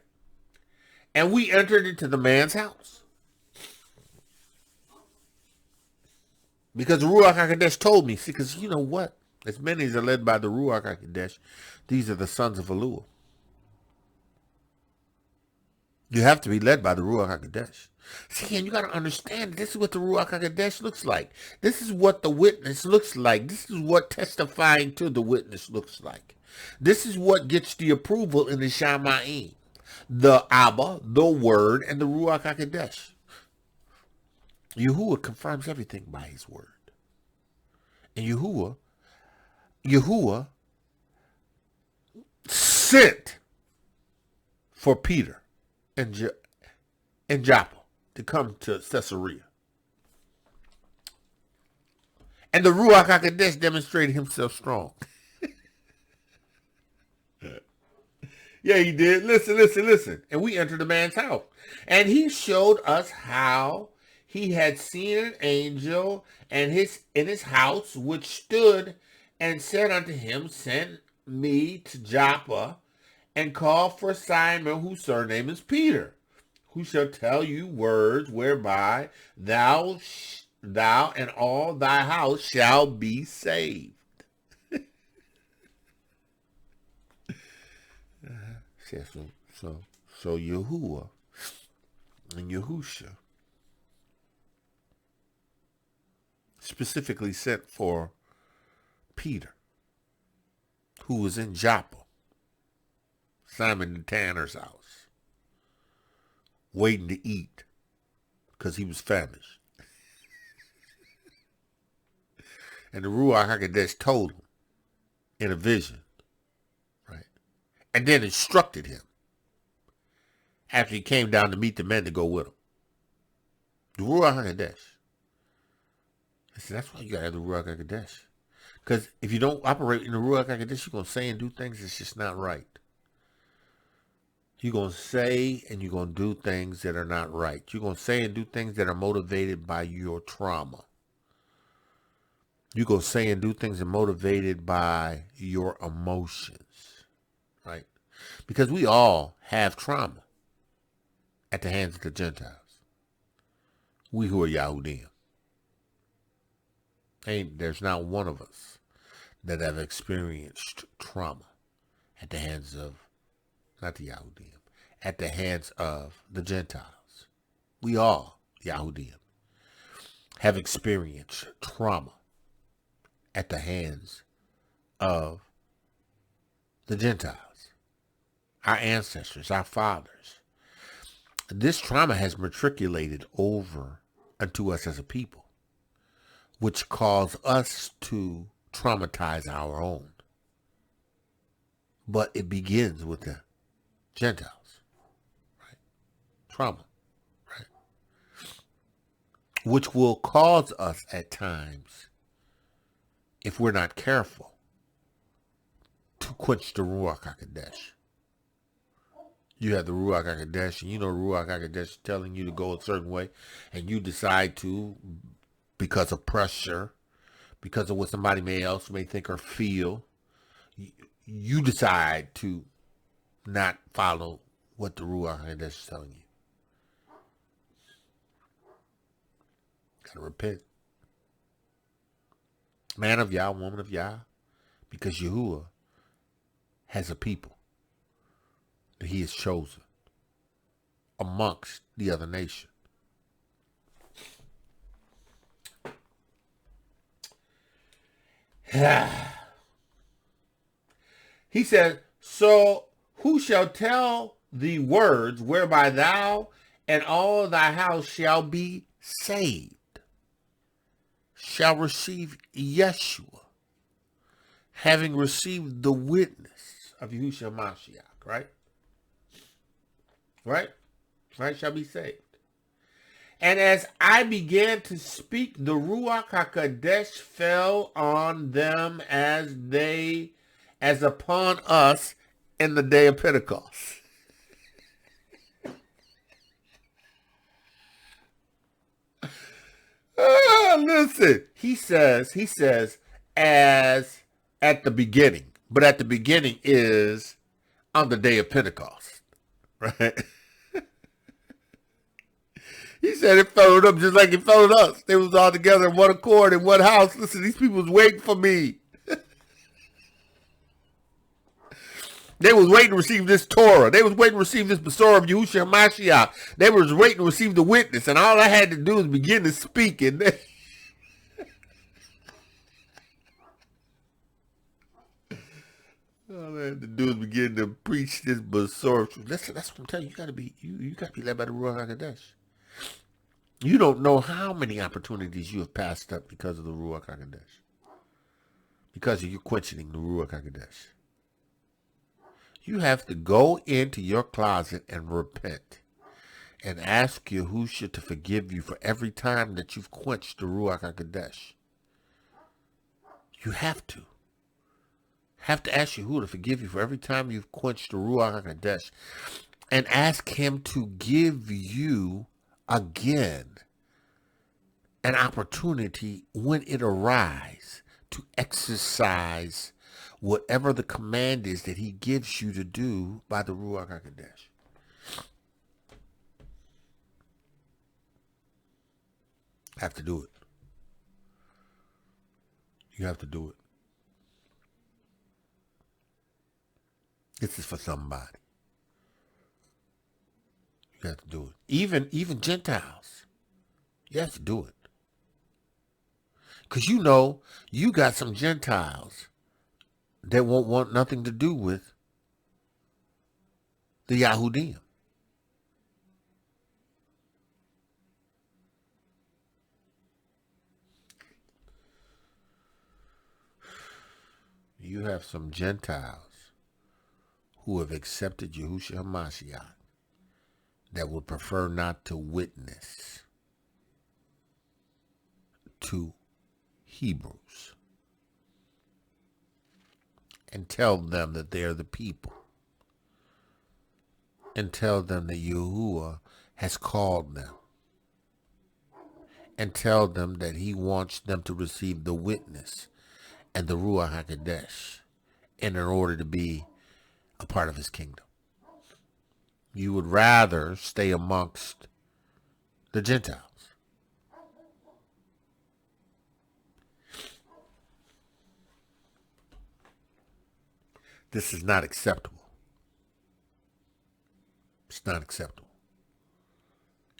And we entered into the man's house. Because the Ruach Ha'Qodesh told me, see, because you know what? As many as are led by the Ruach Ha'Qodesh, these are the sons of El-Yahuah. You have to be led by the Ruach Ha'Qodesh. See, and you got to understand, this is what the Ruach Ha'Qodesh looks like. This is what the witness looks like. This is what testifying to the witness looks like. This is what gets the approval in the Shamayim. The Abba, the Word, and the Ruach Ha'Qodesh. Yahuwah confirms everything by his word. And Yahuwah sent for Peter and Yapho to come to Caesarea. And the Ruach HaQodesh demonstrated himself strong. Yeah, he did. Listen. And we entered the man's house. And he showed us how he had seen an angel in his house, which stood and said unto him, send me to Joppa, and call for Simon, whose surname is Peter, who shall tell you words whereby thou and all thy house shall be saved. So Yahuwah and Yahusha specifically sent for Peter, who was in Joppa, Simon the tanner's house, waiting to eat because he was famished. And the Ruach HaQodesh told him in a vision, right? And then instructed him. after he came down to meet the men to go with him. The Ruach Ha'Qodesh. I said, that's why you got to have the Ruach Ha'Qodesh. Because if you don't operate in the Ruach Ha'Qodesh, you're going to say and do things that's just not right. You're going to say and you're going to do things that are not right. You're going to say and do things that are motivated by your trauma. You're going to say and do things that are motivated by your emotions. Right? Because we all have trauma at the hands of the Gentiles. We who are Yahudim. There's not one of us that have experienced trauma at the hands of, not the Yahudim, at the hands of the Gentiles. We all, Yahudim, have experienced trauma at the hands of the Gentiles. Our ancestors, our fathers. This trauma has matriculated over unto us as a people, which caused us to traumatize our own. But it begins with the Gentiles, right? Trauma, right? Which will cause us at times, if we're not careful, to quench the Ruach Ha'Qodesh. You have the Ruach Ha'Qodesh, and you know Ruach Ha'Qodesh is telling you to go a certain way, and you decide to, because of pressure, because of what somebody else may think or feel, you decide to not follow what the Ruach Ha'Qodesh is telling you. Gotta repent. Man of Yah, woman of Yah, because Yahuwah has a people that he has chosen amongst the other nation. He said, so who shall tell thee words whereby thou and all thy house shall be saved, shall receive Yeshua, having received the witness of Yahushua Ha'Mashiach, right? Right? Right, shall be saved. And as I began to speak, the Ruach HaQodesh fell on them as upon us in the day of Pentecost. Listen, he says, as at the beginning, but at the beginning is on the day of Pentecost, right? He said it fell on them just like it fell on us. They was all together in one accord in one house. Listen, these people was waiting for me. They was waiting to receive this Torah. They was waiting to receive this Besorah of Yahushua Ha'Mashiach. They was waiting to receive the witness. And all I had to do was begin to speak. And all I had to do is begin to preach this Besorah. That's what I'm telling you. You gotta be led by the Ruach HaQodesh. You don't know how many opportunities you have passed up because of the Ruach HaQodesh. Because of you quenching the Ruach HaQodesh. You have to go into your closet and repent and ask Yahusha to forgive you for every time that you've quenched the Ruach HaQodesh. You have to. Have to ask Yahuwah to forgive you for every time you've quenched the Ruach HaQodesh. And ask him to give you again an opportunity when it arises to exercise whatever the command is that he gives you to do by the Ruach HaQodesh. Have to do it. You have to do it. This is for somebody. You have to do it. Even Gentiles. You have to do it. Because you know, you got some Gentiles that won't want nothing to do with the Yahudim. You have some Gentiles who have accepted Yahushua Ha'Mashiach that would prefer not to witness to Hebrews and tell them that they are the people, and tell them that Yahuwah has called them, and tell them that he wants them to receive the witness and the Ruach Ha'Qodesh in order to be a part of his kingdom. You would rather stay amongst the Gentiles. This is not acceptable. It's not acceptable.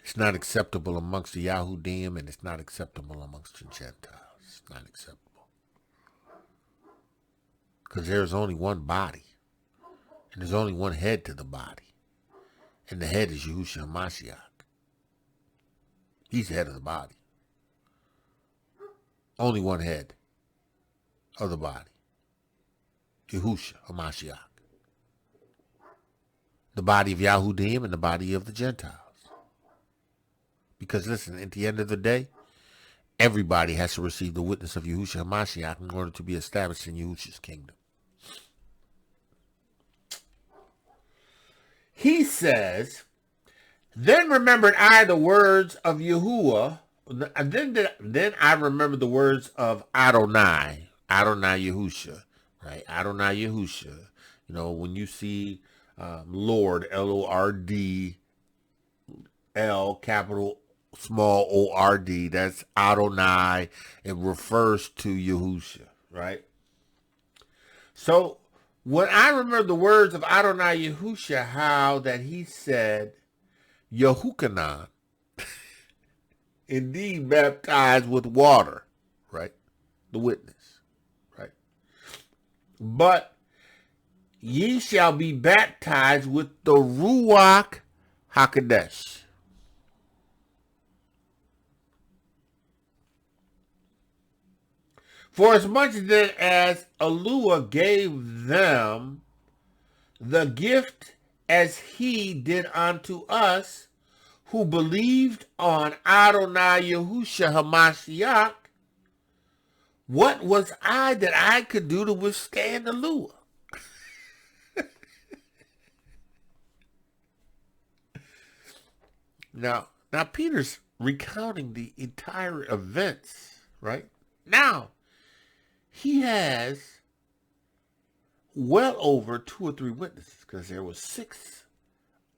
It's not acceptable amongst the Yahudim, and it's not acceptable amongst the Gentiles. It's not acceptable. Because there's only one body, and there's only one head to the body, and the head is Yahushua Ha'Mashiach. He's the head of the body. Only one head of the body, Yahushua Ha'Mashiach. The body of Yahudim and the body of the Gentiles. Because listen, at the end of the day, everybody has to receive the witness of Yahushua Ha'Mashiach in order to be established in Yahusha's kingdom. He says, then remembered I the words of Yahuwah, then I remembered the words of Adonai Yahusha, right? Adonai Yahusha. You know, when you see Lord, Lord, L, capital small O-R-D, that's Adonai. It refers to Yahusha, right? So when I remember the words of Adonai Yahusha, how that he said, Yahuchanon, indeed baptized with water, right? The witness, right? But ye shall be baptized with the Ruach Ha'Qodesh. For as much then as El-Yahuah gave them the gift as he did unto us, who believed on Adonai Yahusha Ha'Mashiach, what was I that I could do to withstand El-Yahuah? Now Peter's recounting the entire events, right? Now, he has well over 2 or 3 witnesses, because there were 6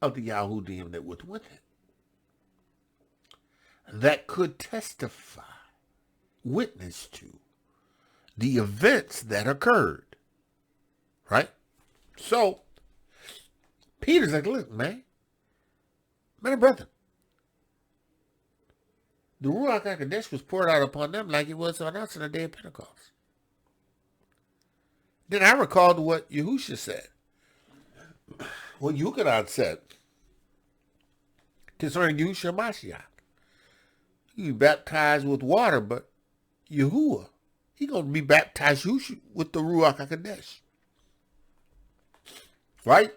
of the Yahudim that were with him that could testify, witness to the events that occurred, right? So Peter's like, look, man and brother, the Ruach Ha'Qodesh was poured out upon them like it was on us on the day of Pentecost. Then I recalled what Yahusha said, what Yahuchanon said concerning Yahushua Ha'Mashiach. You be baptized with water, but Yahuwah, he going to be baptized with the Ruach Ha'Qodesh. Right?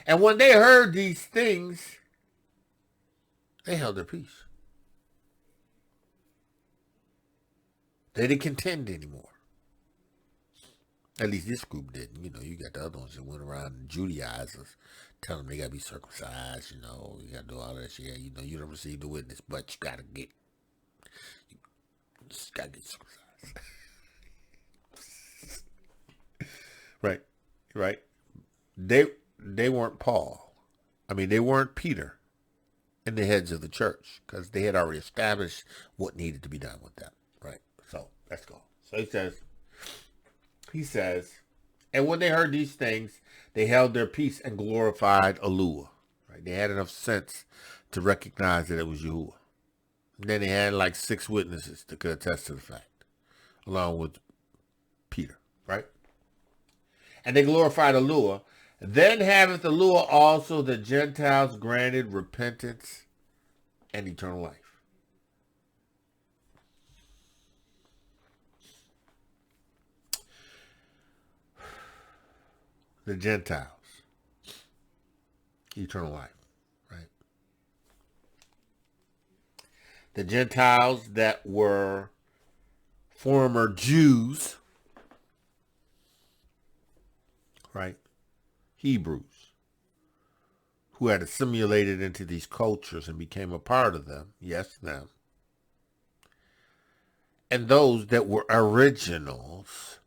And when they heard these things, they held their peace. They didn't contend anymore. At least this group didn't. You know, you got the other ones that went around and Judaizers, telling them they got to be circumcised, you know, you got to do all that shit. You know, you don't receive the witness, but you got to get circumcised. Right. They weren't Paul. I mean, they weren't Peter and the heads of the church, because they had already established what needed to be done with them. Right. So let's go. So he says, and when they heard these things, they held their peace and glorified El-Yahuah. Right? They had enough sense to recognize that it was Yahuwah. And then they had like 6 witnesses that could attest to the fact, along with Peter, right? And they glorified El-Yahuah. Then haveth El-Yahuah also the Gentiles granted repentance and eternal life. The Gentiles. eternal life, right? The Gentiles that were former Jews, right? Hebrews, who had assimilated into these cultures and became a part of them, yes, them. And those that were originals,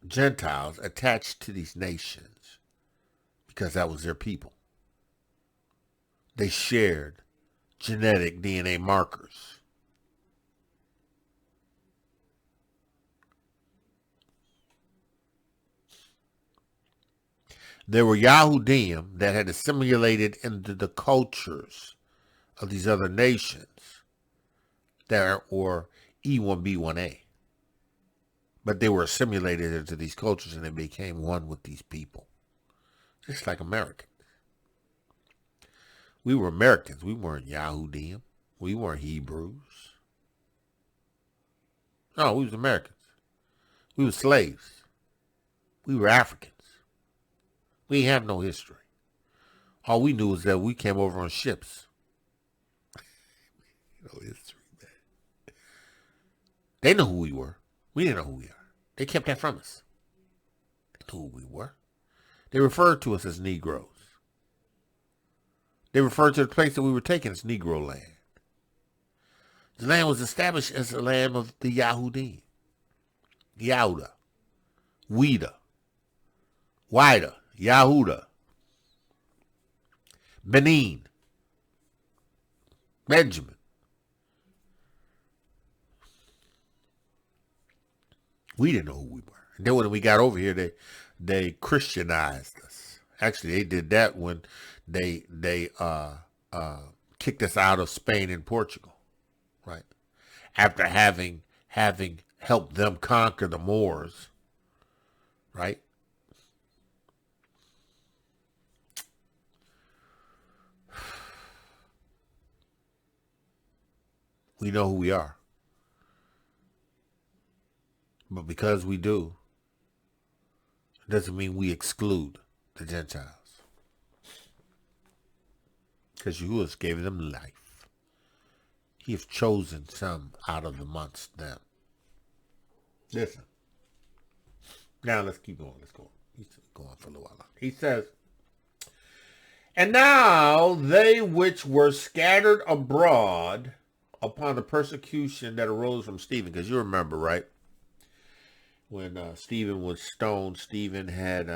Gentiles, attached to these nations, because that was their people. They shared genetic DNA markers. There were Yahudim that had assimilated into the cultures of these other nations that were E1B1A. But they were assimilated into these cultures and they became one with these people. Just like Americans. We were Americans. We weren't Yahudim. We weren't Hebrews. No, we was Americans. We were slaves. We were Africans. We have no history. All we knew was that we came over on ships. No history, man. They know who we were. We didn't know who we are. They kept that from us. They knew who we were. They referred to us as Negroes. They referred to the place that we were taking as Negro land. The land was established as the land of the Yahudim. Yahuda. Wida. Wida. Yahuda. Benin. Benjamin. We didn't know who we were. And then when we got over here, they Christianized us. Actually, they did that when they kicked us out of Spain and Portugal, right? After having helped them conquer the Moors, right? We know who we are. But because we do, it doesn't mean we exclude the Gentiles. Because Yahuwah gave them life. He has chosen some out of amongst them. Listen. Now let's keep going. Let's go. He's going for a little while. He says, and now they which were scattered abroad upon the persecution that arose from Stephen. Because you remember, right? When Stephen was stoned, Stephen had,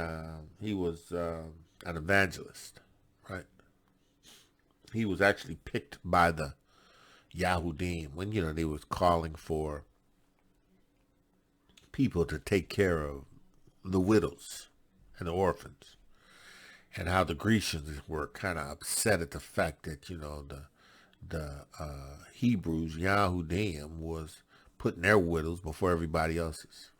he was an evangelist, right? He was actually picked by the Yahudim when, they was calling for people to take care of the widows and the orphans. And how the Grecians were kind of upset at the fact that, the Hebrews, Yahudim, was putting their widows before everybody else's.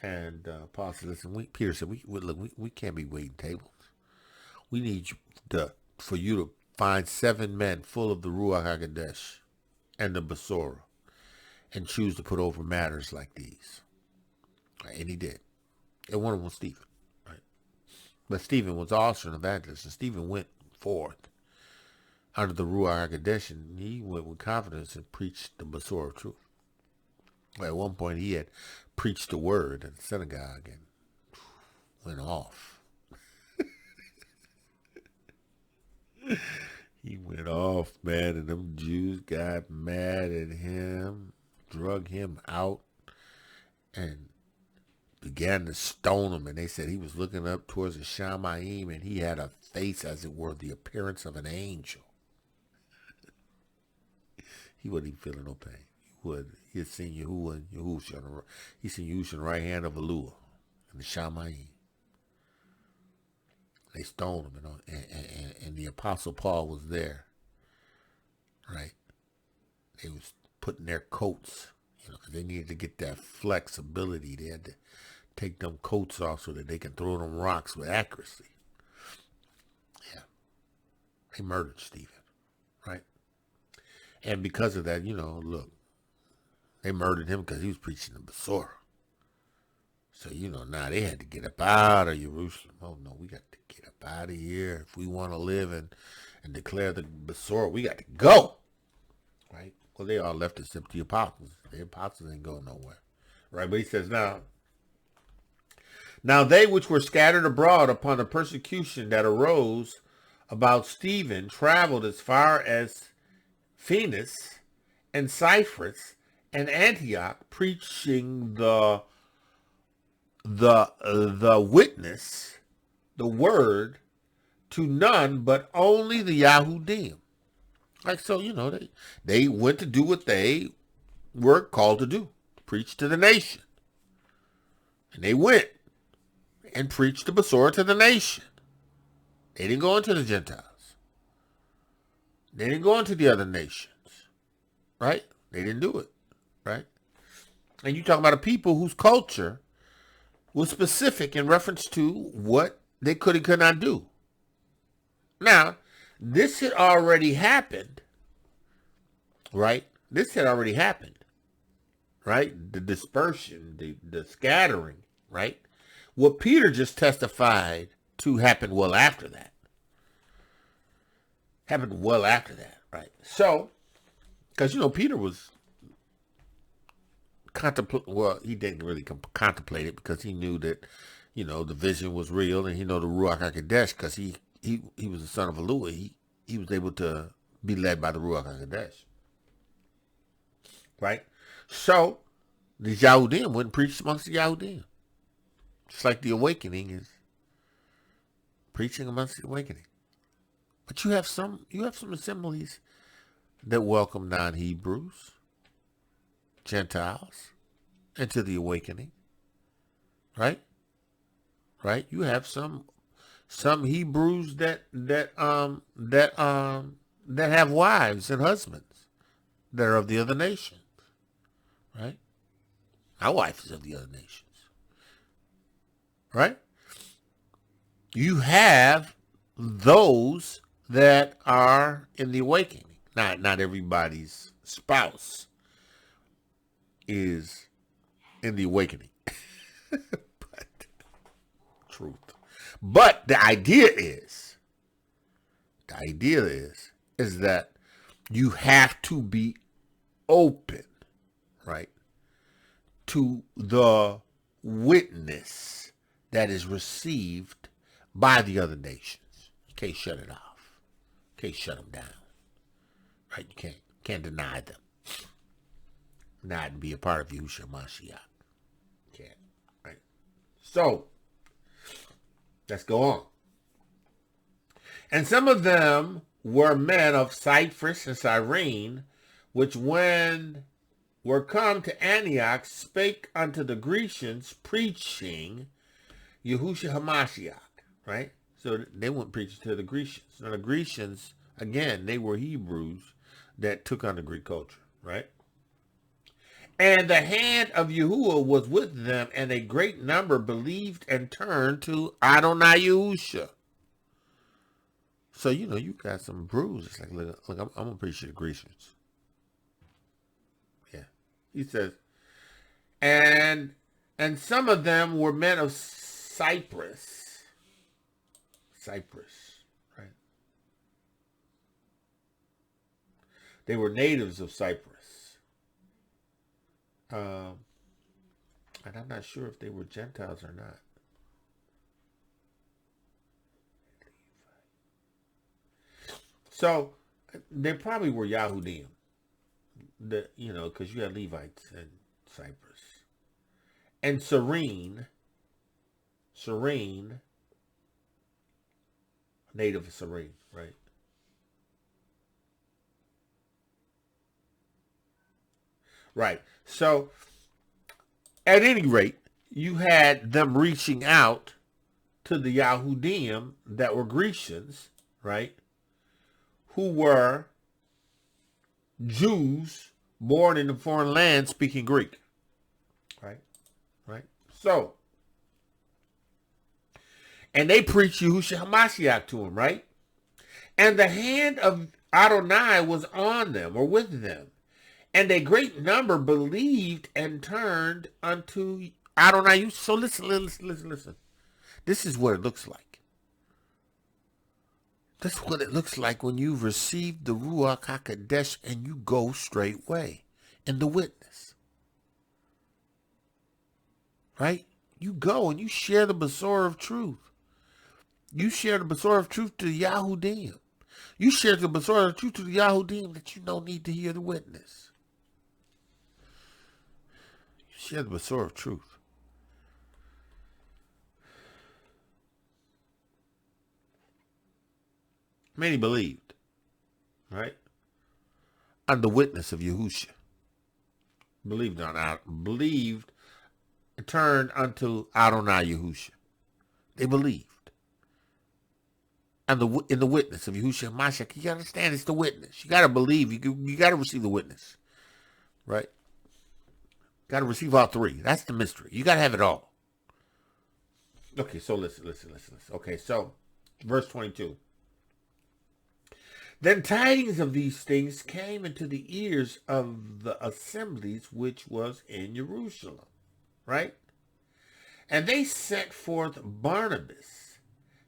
And Paul said, listen, Peter said, we can't be waiting tables. We need for you to find 7 men full of the Ruach Ha'Qodesh and the Basora and choose to put over matters like these. Right? And he did. And one of them was Stephen. Right? But Stephen was also an evangelist, and Stephen went forth under the Ruach Ha'Qodesh, and he went with confidence and preached the Basora of truth. At one point, he had preached the word at the synagogue and went off. He went off, man, and them Jews got mad at him, drug him out, and began to stone him. And they said he was looking up towards the Shamayim, and he had a face, as it were, the appearance of an angel. He wasn't even feeling no pain. He had seen Yahuwah and Yahusha. He seen Yahusha in the right hand of Eluah and the Shamayim. They stoned him, and the Apostle Paul was there, right? They was putting their coats, because they needed to get that flexibility. They had to take them coats off so that they can throw them rocks with accuracy. Yeah. They murdered Stephen, right? And because of that, look, they murdered him because he was preaching the Basora. So, now they had to get up out of Jerusalem. Oh, no, we got to get up out of here. If we want to live and declare the Besorah, we got to go. Right? Well, they all left except the apostles. The apostles ain't going nowhere. Right? But he says, now they which were scattered abroad upon the persecution that arose about Stephen traveled as far as Phoenix and Cyprus and Antioch, preaching the witness, the word, to none but only the Yahudim. Like, so, they went to do what they were called to do, preach to the nation. And they went and preached the Besorah to the nation. They didn't go into the Gentiles. They didn't go into the other nations. Right? They didn't do it. Right? And you talk about a people whose culture was specific in reference to what they could and could not do. Now, this had already happened, right? This had already happened, right? The dispersion, the scattering, right? What Peter just testified to happened well after that. Happened well after that, right? So, because, Peter was he didn't really contemplate it because he knew that, the vision was real, and he knew the Ruach Ha'Qodesh because he was the son of El-Yahuah. He was able to be led by the Ruach Ha'Qodesh. Right? So, the Yahudim wouldn't preach amongst the Yahudim. Just like the awakening is preaching amongst the awakening. But you have some assemblies that welcome non-Hebrews, Gentiles, into the awakening. Right? Right? You have some Hebrews that have wives and husbands that are of the other nations. Right? My wife is of the other nations. Right? You have those that are in the awakening. Not everybody's spouse is in the awakening. But truth. But the idea is that you have to be open, right, to the witness that is received by the other nations. You can't shut it off. You can't shut them down. Right? You can't deny them. Not and be a part of Yahushua Ha'Mashiach. Can't. Right? So, let's go on. And some of them were men of Cyprus and Cyrene, which when were come to Antioch, spake unto the Grecians, preaching Yahushua Ha'Mashiach. Right? So they went preaching to the Grecians. Now the Grecians, again, they were Hebrews that took on the Greek culture. Right? And the hand of Yahuwah was with them, and a great number believed and turned to Adonai Yahusha. So, you got some bruises. Like, look, I'm going to preach to the Grecians. Yeah. He says, and some of them were men of Cyprus. Cyprus, right? They were natives of Cyprus. And I'm not sure if they were Gentiles or not. So they probably were Yahudim, because you had Levites in Cyprus. And Cyrene, native of Cyrene, right? Right. So, at any rate, you had them reaching out to the Yahudim that were Grecians, right? Who were Jews born in a foreign land speaking Greek. Right? Right? So, and they preached Yahushua Ha'Mashiach to him, right? And the hand of Adonai was on them, or with them. And a great number believed and turned unto Adonai Yahusha. So listen. This is what it looks like. That's what it looks like when you've received the Ruach HaQodesh and you go straightway in the witness. Right? You go and you share the Basor of truth. You share the Basor of truth to the Yahudim. You share the Basor of truth to the Yahudim that you don't need to hear the witness. You share the Basor of truth. Many believed, right? On the witness of Yahusha. Believed, turned unto Adonai Yahusha. They believed. And in the witness of Yahushua Ha'Mashiach. You understand, it's the witness. You got to believe. You got to receive the witness. Right? Got to receive all three. That's the mystery. You got to have it all. Okay, so listen. Okay, so verse 22. Then tidings of these things came into the ears of the assemblies which was in Jerusalem, right? And they sent forth Barnabas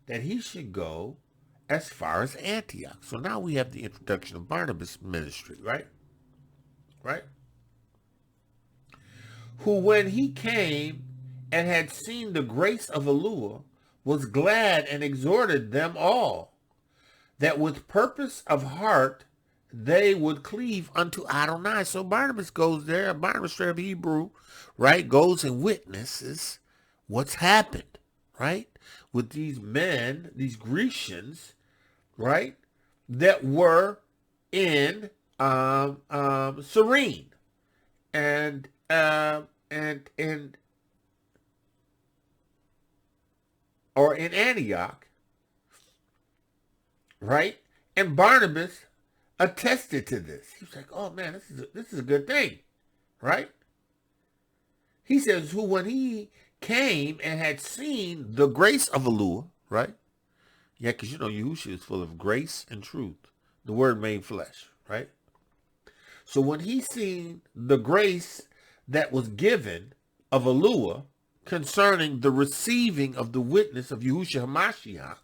that he should go as far as Antioch. So now we have the introduction of Barnabas' ministry, right? Right? Who when he came and had seen the grace of El-Yahuah was glad and exhorted them all, that with purpose of heart they would cleave unto Adonai. So Barnabas goes there, Barnabas straight up Hebrew, right, goes and witnesses what's happened, right, with these men, these Grecians, right, that were in Cyrene and in Antioch. Right? And Barnabas attested to this. He was like, oh man, this is a good thing. Right? He says, who when he came and had seen the grace of El-Yahuah, right? Yeah, because Yahushua is full of grace and truth. The word made flesh, right? So when he seen the grace that was given of El-Yahuah concerning the receiving of the witness of Yahushua Ha'Mashiach,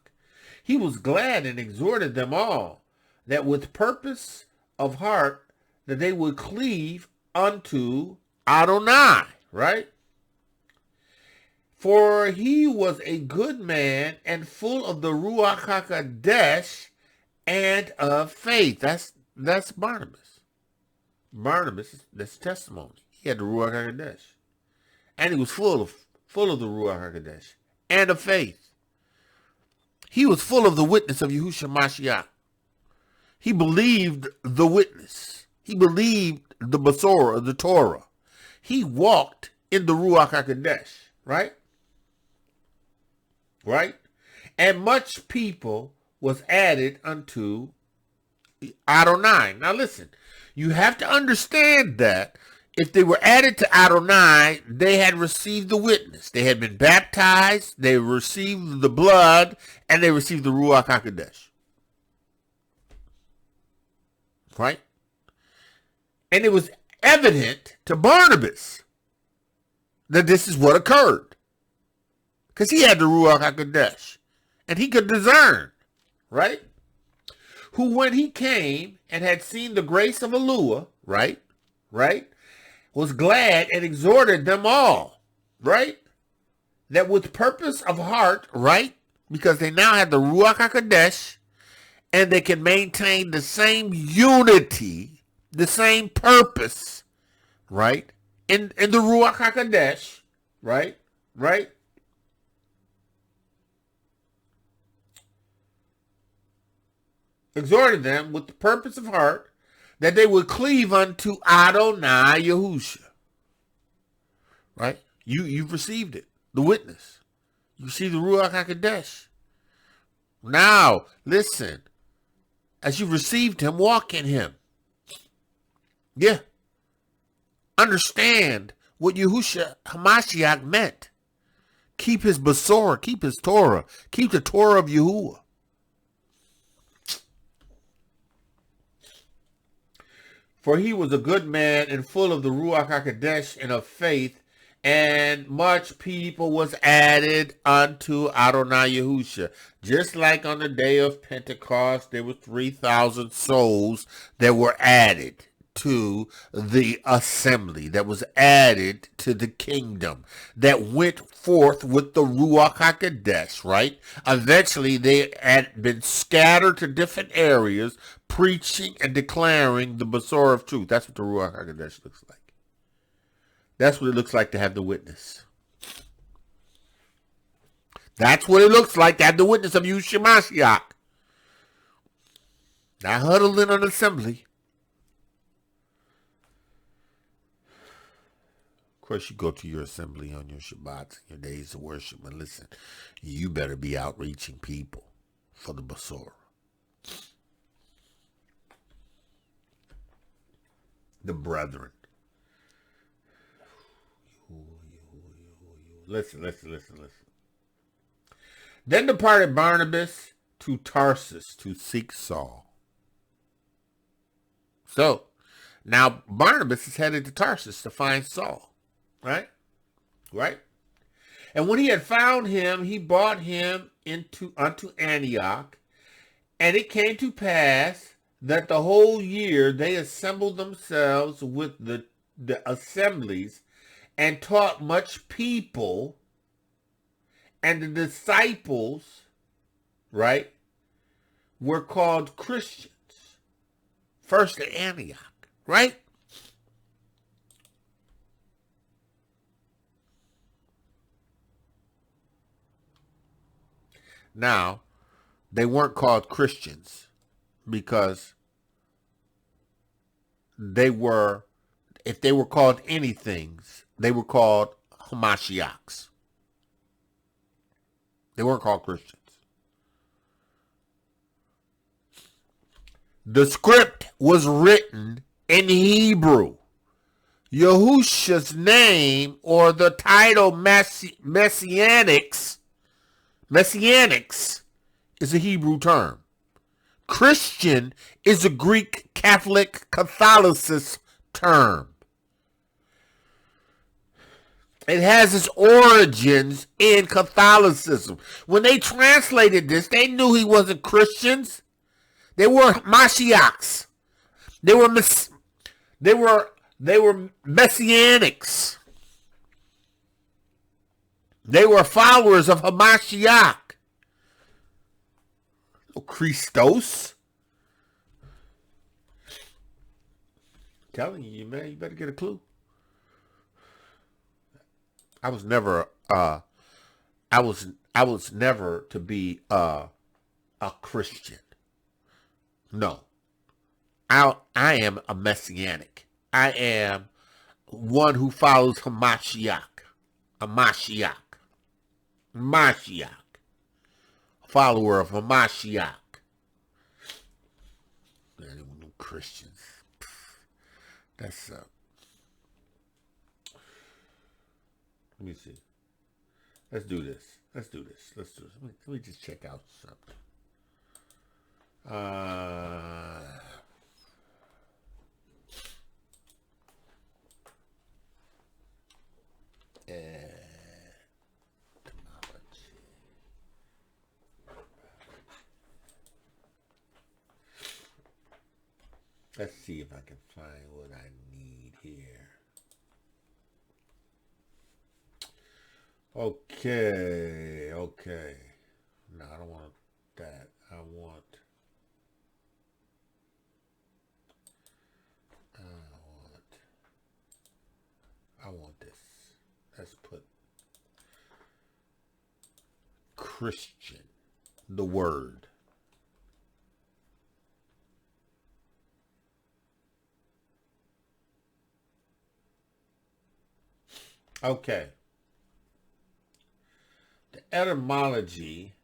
he was glad and exhorted them all that with purpose of heart that they would cleave unto Adonai, right? For he was a good man and full of the Ruach HaQodesh and of faith. That's Barnabas. Barnabas, that's testimony. He had the Ruach HaQodesh. And he was full of the Ruach HaQodesh and of faith. He was full of the witness of Yahushua Ha'Mashiach. He believed the witness. He believed the Basora, the Torah. He walked in the Ruach HaQodesh, right? Right? And much people was added unto Adonai. Now listen, you have to understand that if they were added to Adonai, they had received the witness. They had been baptized, they received the blood, and they received the Ruach HaQodesh. Right? And it was evident to Barnabas that this is what occurred. Because he had the Ruach HaQodesh. And he could discern. Right? Who when he came and had seen the grace of El-Yahuah, right? Was glad and exhorted them all, right? That with purpose of heart, right? Because they now have the Ruach HaQodesh and they can maintain the same unity, the same purpose, right? In the Ruach HaQodesh, right? Exhorted them with the purpose of heart that they would cleave unto Adonai Yahusha. Right? You've received it. The witness. You see the Ruach HaQodesh. Now, listen. As you've received him, walk in him. Yeah. Understand what Yahushua Ha'Mashiach meant. Keep his Basora, keep his Torah, keep the Torah of Yahuwah. For he was a good man and full of the Ruach HaQodesh and of faith, And much people was added unto Adonai Yahusha. Just like on the day of Pentecost, there were 3,000 souls that were added to the assembly, that was added to the kingdom, that went forth with the Ruach Ha'Qodesh, right? Eventually, they had been scattered to different areas, preaching and declaring the Basor of truth. That's what the Ruach Ha'Qodesh looks like. That's what it looks like to have the witness. That's what it looks like to have the witness of Yahushua Ha'Mashiach. Not huddled in an assembly. Of course, you go to your assembly on your Shabbats, your days of worship, and listen, you better be outreaching people for the Basor. The brethren. Listen. Then departed Barnabas to Tarsus to seek Saul. So, now Barnabas is headed to Tarsus to find Saul. Right? And when he had found him, he brought him unto Antioch. And it came to pass that the whole year they assembled themselves with the assemblies and taught much people, and the disciples, right, were called Christians. First at Antioch, right? Now, they weren't called Christians because they were, if they were called anything, they were called Hamashiachs. They weren't called Christians. The script was written in Hebrew. Yahusha's name, or the title Messianics, is a Hebrew term. Christian is a Greek Catholic Catholicist term. It has its origins in Catholicism. When they translated this, they knew he wasn't Christians. They were Mashiachs. They were Messianics. They were followers of Hamashiach. No Christos. I'm telling you, man, you better get a clue. I was never to be a Christian. No. I am a messianic. I am one who follows Hamashiach. A Mashiach. Follower of Hamashiach. No Christians. That's let me see. Let's do this. Let me just check out something. Let's see if I can find what I need here. Okay. No, I don't want that. I want this. Let's put Christian, the word. Okay. The etymology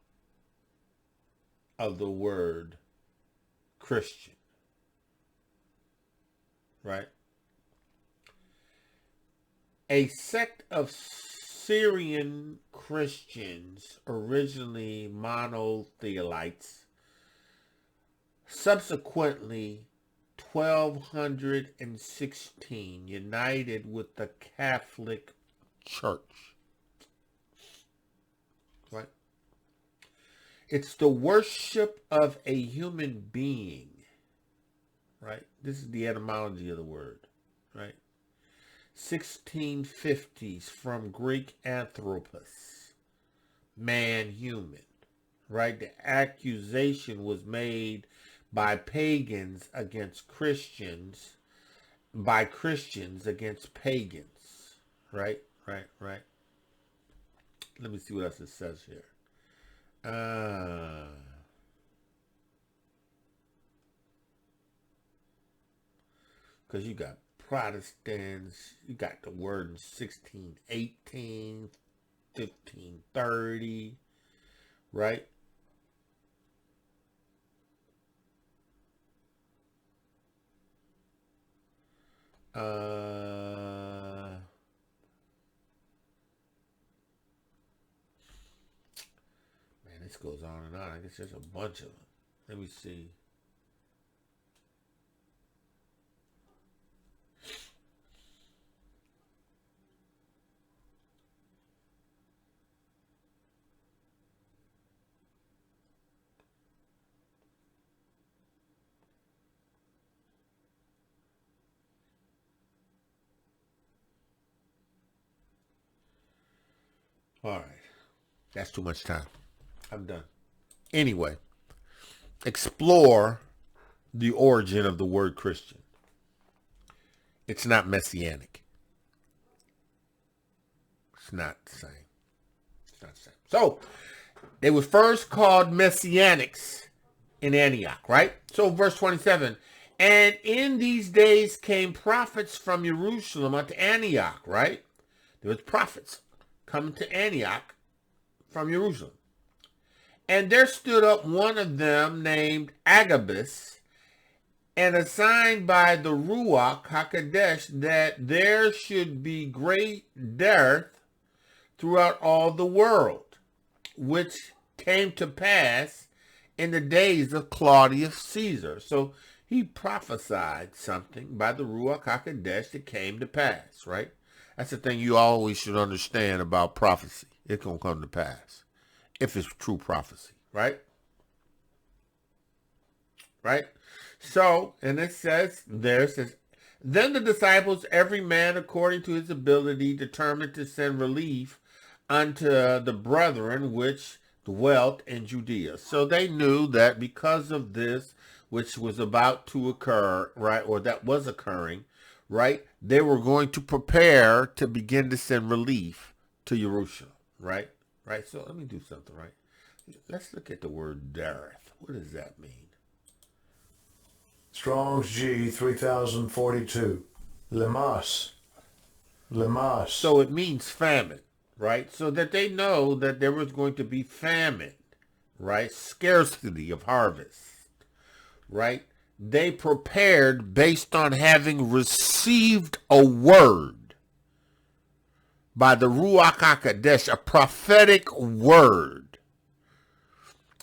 of the word Christian, right? A sect of Syrian Christians, originally monothelites, subsequently 1216 united with the Catholic church. Right? It's the worship of a human being. Right? This is the etymology of the word. Right? 1650s from Greek anthropos, man, human. Right? The accusation was made by pagans against Christians, by Christians against pagans. Right? Right. Let me see what else it says here. Because you got Protestants, you got the word in 1618, 1530, right? Man, this goes on and on. I guess there's a bunch of them. Let me see. All right. That's too much time. I'm done. Anyway, explore the origin of the word Christian. It's not messianic. It's not the same. It's not the same. So, they were first called messianics in Antioch, right? So, verse 27. And in these days came prophets from Jerusalem unto Antioch, right? There was prophets coming to Antioch from Jerusalem. And there stood up one of them named Agabus, and assigned by the Ruach Ha'Qodesh that there should be great dearth throughout all the world, which came to pass in the days of Claudius Caesar. So he prophesied something by the Ruach Ha'Qodesh that came to pass, right? That's the thing you always should understand about prophecy. It's going to come to pass if it's true prophecy, right? Right? So, and it says, then the disciples, every man according to his ability, determined to send relief unto the brethren which dwelt in Judea. So they knew that because of this, which was about to occur, right, or that was occurring, right, they were going to prepare to begin to send relief to Jerusalem, right? Right? So let me do something, right? Let's look at the word dareth. What does that mean? Strong's G 3042. Lemas. So it means famine, right? So that they know that there was going to be famine, right? Scarcity of harvest, right? They prepared based on having received a word by the Ruach HaQodesh, a prophetic word,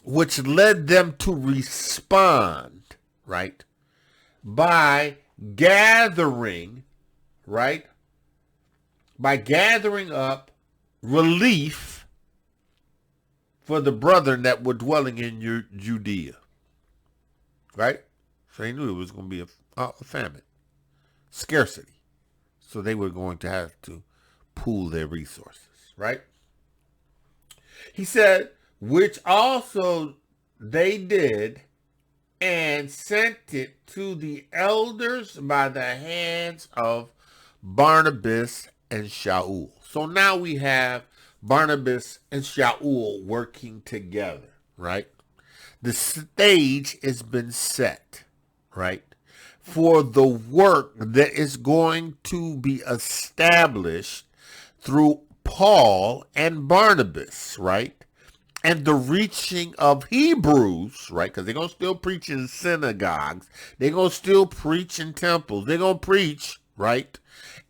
which led them to respond, right, by gathering, right, by gathering up relief for the brethren that were dwelling in Judea, right? So they knew it was going to be a famine, scarcity. So they were going to have to pool their resources, right? He said, which also they did, and sent it to the elders by the hands of Bar-Naviy and Sha'ul. So now we have Bar-Naviy and Sha'ul working together, right? The stage has been set, right, for the work that is going to be established through Paul and Barnabas, right? And the reaching of Hebrews, right? Because they're going to still preach in synagogues. They're going to still preach in temples. They're going to preach, right?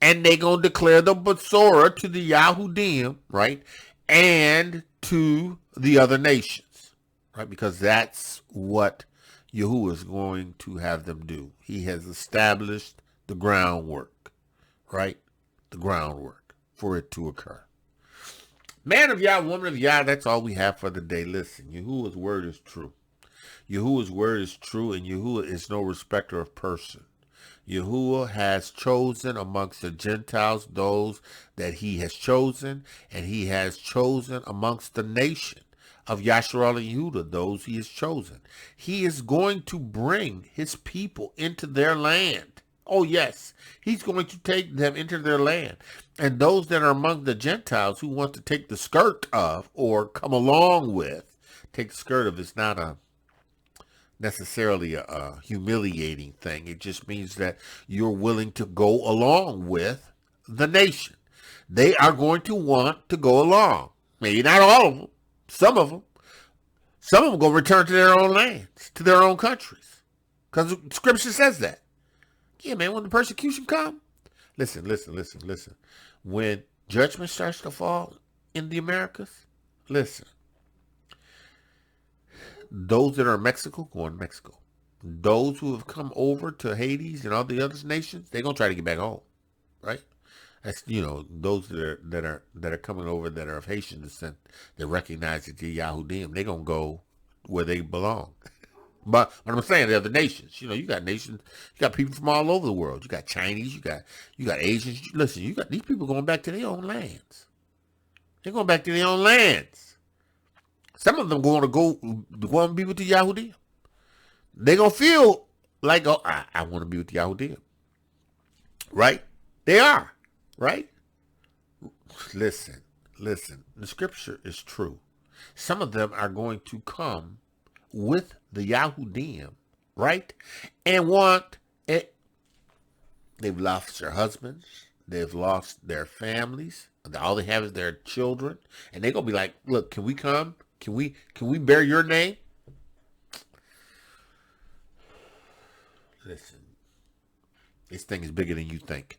And they're going to declare the Besorah to the Yahudim, right? And to the other nations, right? Because that's what Yahuwah is going to have them do. He has established the groundwork, right? The groundwork. for it to occur. Man of Yah, woman of Yah, that's all we have for the day. Listen, Yahuwah's word is true. Yahuwah's word is true, and Yahuwah is no respecter of person. Yahuwah has chosen amongst the Gentiles those that he has chosen, and he has chosen amongst the nation of Yasharal and Yehuda those he has chosen. He is going to bring his people into their land. Oh, yes, he's going to take them into their land. And those that are among the Gentiles who want to take the skirt of or come along with, take the skirt of is not necessarily a humiliating thing. It just means that you're willing to go along with the nation. They are going to want to go along. Maybe not all of them. Some of them. Some of them going to return to their own lands, to their own countries. Because Scripture says that. Yeah, man, when the persecution comes, listen. When judgment starts to fall in the Americas, listen. Those that are in Mexico, go in Mexico. Those who have come over to Hades and all the other nations, they're going to try to get back home, right? That's, those that are coming over that are of Haitian descent, that recognize that they're Yahudim, they're going to go where they belong. But what I'm saying, the other nations, you got nations, you got people from all over the world. You got Chinese, you got Asians. Listen, you got these people going back to their own lands. They're going back to their own lands. Some of them going to be with the Yahudim. They're going to feel like, oh, I want to be with the Yahudim. Right? They are. Right? Listen. The Scripture is true. Some of them are going to come with the Yahudim, right? And want it. They've lost their husbands. They've lost their families. All they have is their children. And they're going to be like, look, can we come? Can we bear your name? Listen, this thing is bigger than you think.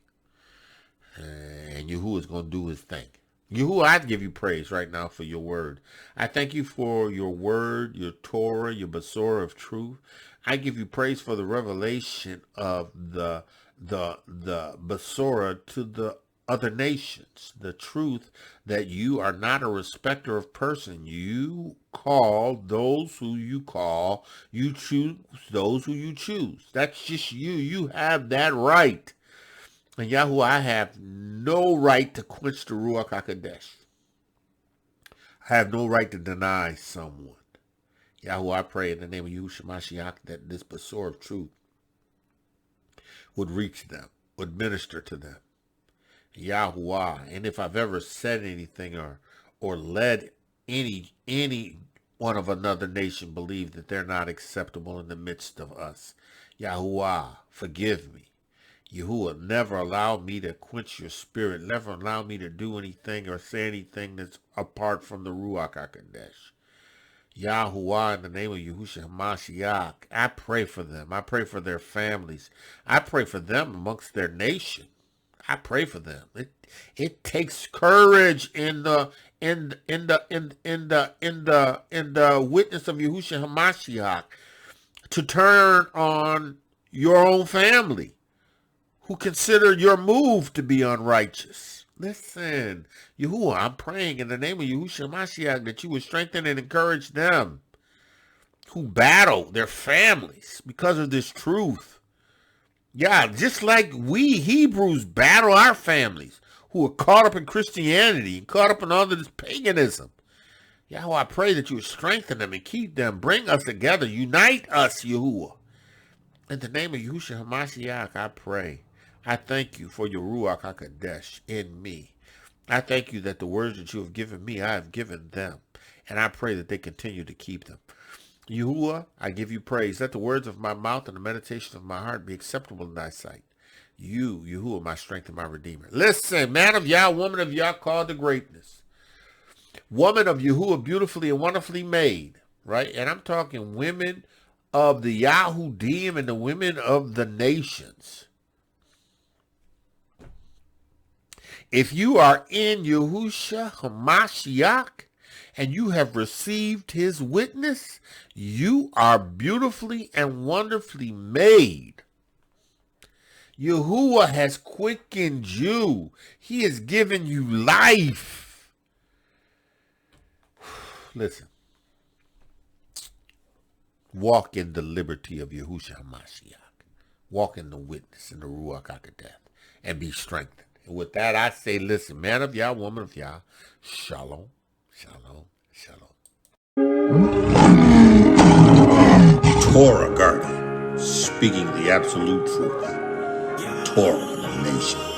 And Yahuwah is going to do his thing. Yahuwah, I give you praise right now for your word. I thank you for your word, your Torah, your Basora of truth. I give you praise for the revelation of the Basora to the other nations, the truth that you are not a respecter of person. You call those who you call, you choose those who you choose. That's just you. You have that right. And Yahuwah, I have no right to quench the Ruach Ha'Qodesh. I have no right to deny someone. Yahuwah, I pray in the name of Yahushua Ha'Mashiach that this Basora of truth would reach them, would minister to them. Yahuwah, and if I've ever said anything or led any one of another nation believe that they're not acceptable in the midst of us, Yahuwah, forgive me. Yahuwah, never allow me to quench your spirit. Never allow me to do anything or say anything that's apart from the Ruach Ha'Qodesh. Yahuwah, in the name of Yahushua Ha'Mashiach, I pray for them. I pray for their families. I pray for them amongst their nation. I pray for them. It takes courage in the witness of Yahushua Ha'Mashiach to turn on your own family, who consider your move to be unrighteous. Listen, Yahuwah, I'm praying in the name of Yahushua Ha'Mashiach that you would strengthen and encourage them who battle their families because of this truth. Yeah, just like we Hebrews battle our families who are caught up in Christianity, caught up in all this paganism. Yahweh, I pray that you would strengthen them and keep them, bring us together, unite us, Yahuwah. In the name of Yahushua Ha'Mashiach, I pray. I thank you for your Ruach Ha'Qodesh in me. I thank you that the words that you have given me, I have given them. And I pray that they continue to keep them. Yahuwah, I give you praise. Let the words of my mouth and the meditation of my heart be acceptable in thy sight. You, Yahuwah, my strength and my redeemer. Listen, man of Yah, woman of Yah, called to greatness. Woman of Yahuwah, beautifully and wonderfully made. Right? And I'm talking women of the Yahudim and the women of the nations. If you are in Yahushua Ha'Mashiach and you have received his witness, you are beautifully and wonderfully made. Yahuwah has quickened you. He has given you life. Listen. Walk in the liberty of Yahusha Ha'Mashiach. Walk in the witness in the Ruach Ha'Qodesh and be strengthened. And with that, I say, listen, man of Yah, woman of Yah, shalom, shalom, shalom. Torah guardian, speaking the absolute truth. Torah nation.